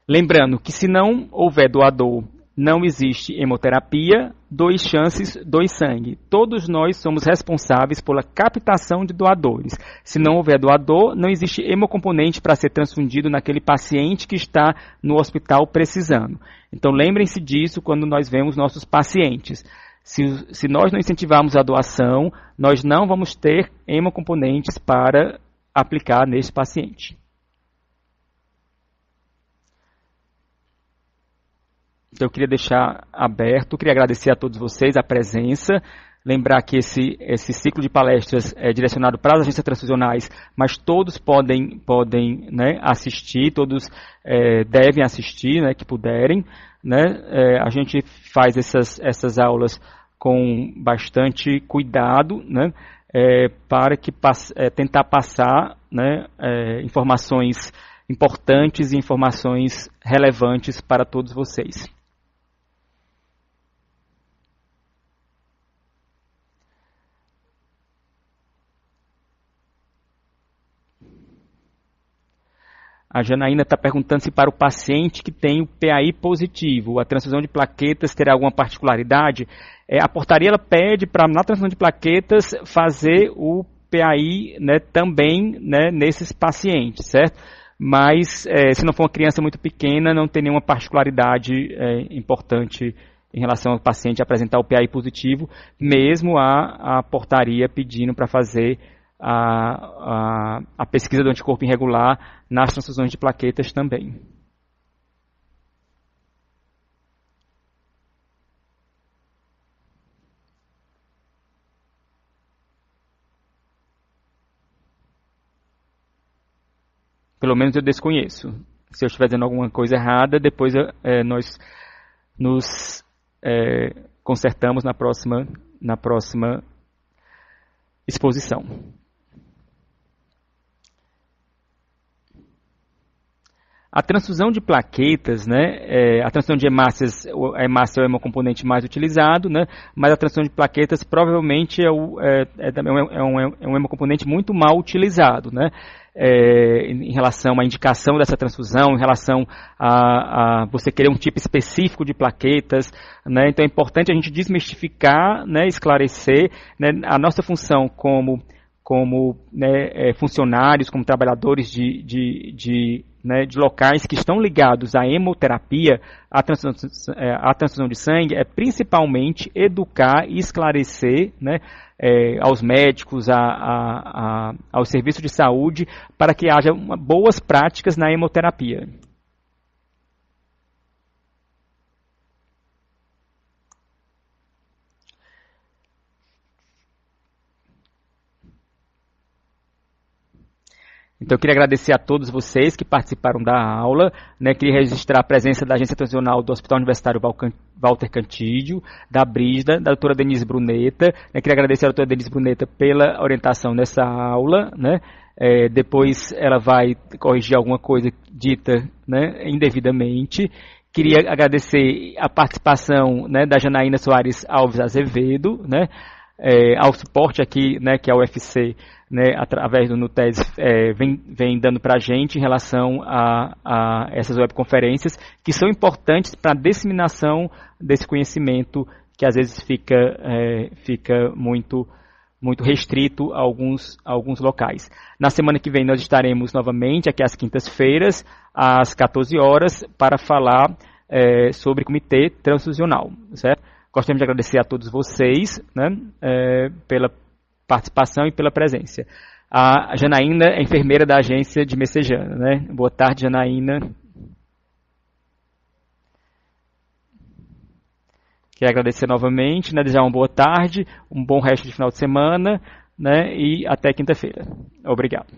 Lembrando que se não houver doador, não existe hemoterapia, 2 chances, 2 sangue. Todos nós somos responsáveis pela captação de doadores. Se não houver doador, não existe hemocomponente para ser transfundido naquele paciente que está no hospital precisando. Então lembrem-se disso quando nós vemos nossos pacientes. Se nós não incentivarmos a doação, nós não vamos ter hemocomponentes para aplicar nesse paciente. Então eu queria deixar aberto, queria agradecer a todos vocês a presença, lembrar que esse ciclo de palestras é direcionado para as agências transfusionais, mas todos podem né, assistir, todos devem assistir, né, que puderem, né? A gente faz essas aulas com bastante cuidado, né, para tentar passar, né, informações importantes e informações relevantes para todos vocês. A Janaína está perguntando se para o paciente que tem o PAI positivo, a transfusão de plaquetas terá alguma particularidade. A portaria ela pede para, na transfusão de plaquetas, fazer o PAI, né, também, né, nesses pacientes, certo? Mas se não for uma criança muito pequena, não tem nenhuma particularidade importante em relação ao paciente apresentar o PAI positivo, mesmo a portaria pedindo para fazer a pesquisa do anticorpo irregular nas transfusões de plaquetas também. Pelo menos eu desconheço. Se eu estiver dizendo alguma coisa errada, depois nós nos consertamos na próxima exposição. A transfusão de plaquetas, né, a transfusão de hemácias, a hemácia é o hemocomponente mais utilizado, né, mas a transfusão de plaquetas provavelmente é um hemocomponente muito mal utilizado, né, em relação à indicação dessa transfusão, em relação a você querer um tipo específico de plaquetas, né, então é importante a gente desmistificar, né, esclarecer, né, a nossa função como né, funcionários, como trabalhadores de locais que estão ligados à hemoterapia, à transfusão de sangue, é principalmente educar e esclarecer, né, aos médicos, ao serviço de saúde, para que haja boas práticas na hemoterapia. Então, eu queria agradecer a todos vocês que participaram da aula, né, queria registrar a presença da Agência Transicional do Hospital Universitário Walter Cantídio, da Brígida, da doutora Denise Bruneta, né, queria agradecer a doutora Denise Bruneta pela orientação nessa aula, né, depois ela vai corrigir alguma coisa dita, né, indevidamente. Queria agradecer a participação, né, da Janaína Soares Alves Azevedo, né, ao suporte aqui, né, que a UFC, né, através do NUTES, vem dando para a gente em relação a essas webconferências, que são importantes para a disseminação desse conhecimento, que às vezes fica muito restrito a alguns locais. Na semana que vem nós estaremos novamente aqui às quintas-feiras, às 14 horas, para falar sobre comitê transfusional, certo? Gostaríamos de agradecer a todos vocês, né, pela participação e pela presença. A Janaína é enfermeira da agência de Messejana, né? Boa tarde, Janaína. Quero agradecer novamente, né, desejar uma boa tarde, um bom resto de final de semana, né, e até quinta-feira. Obrigado.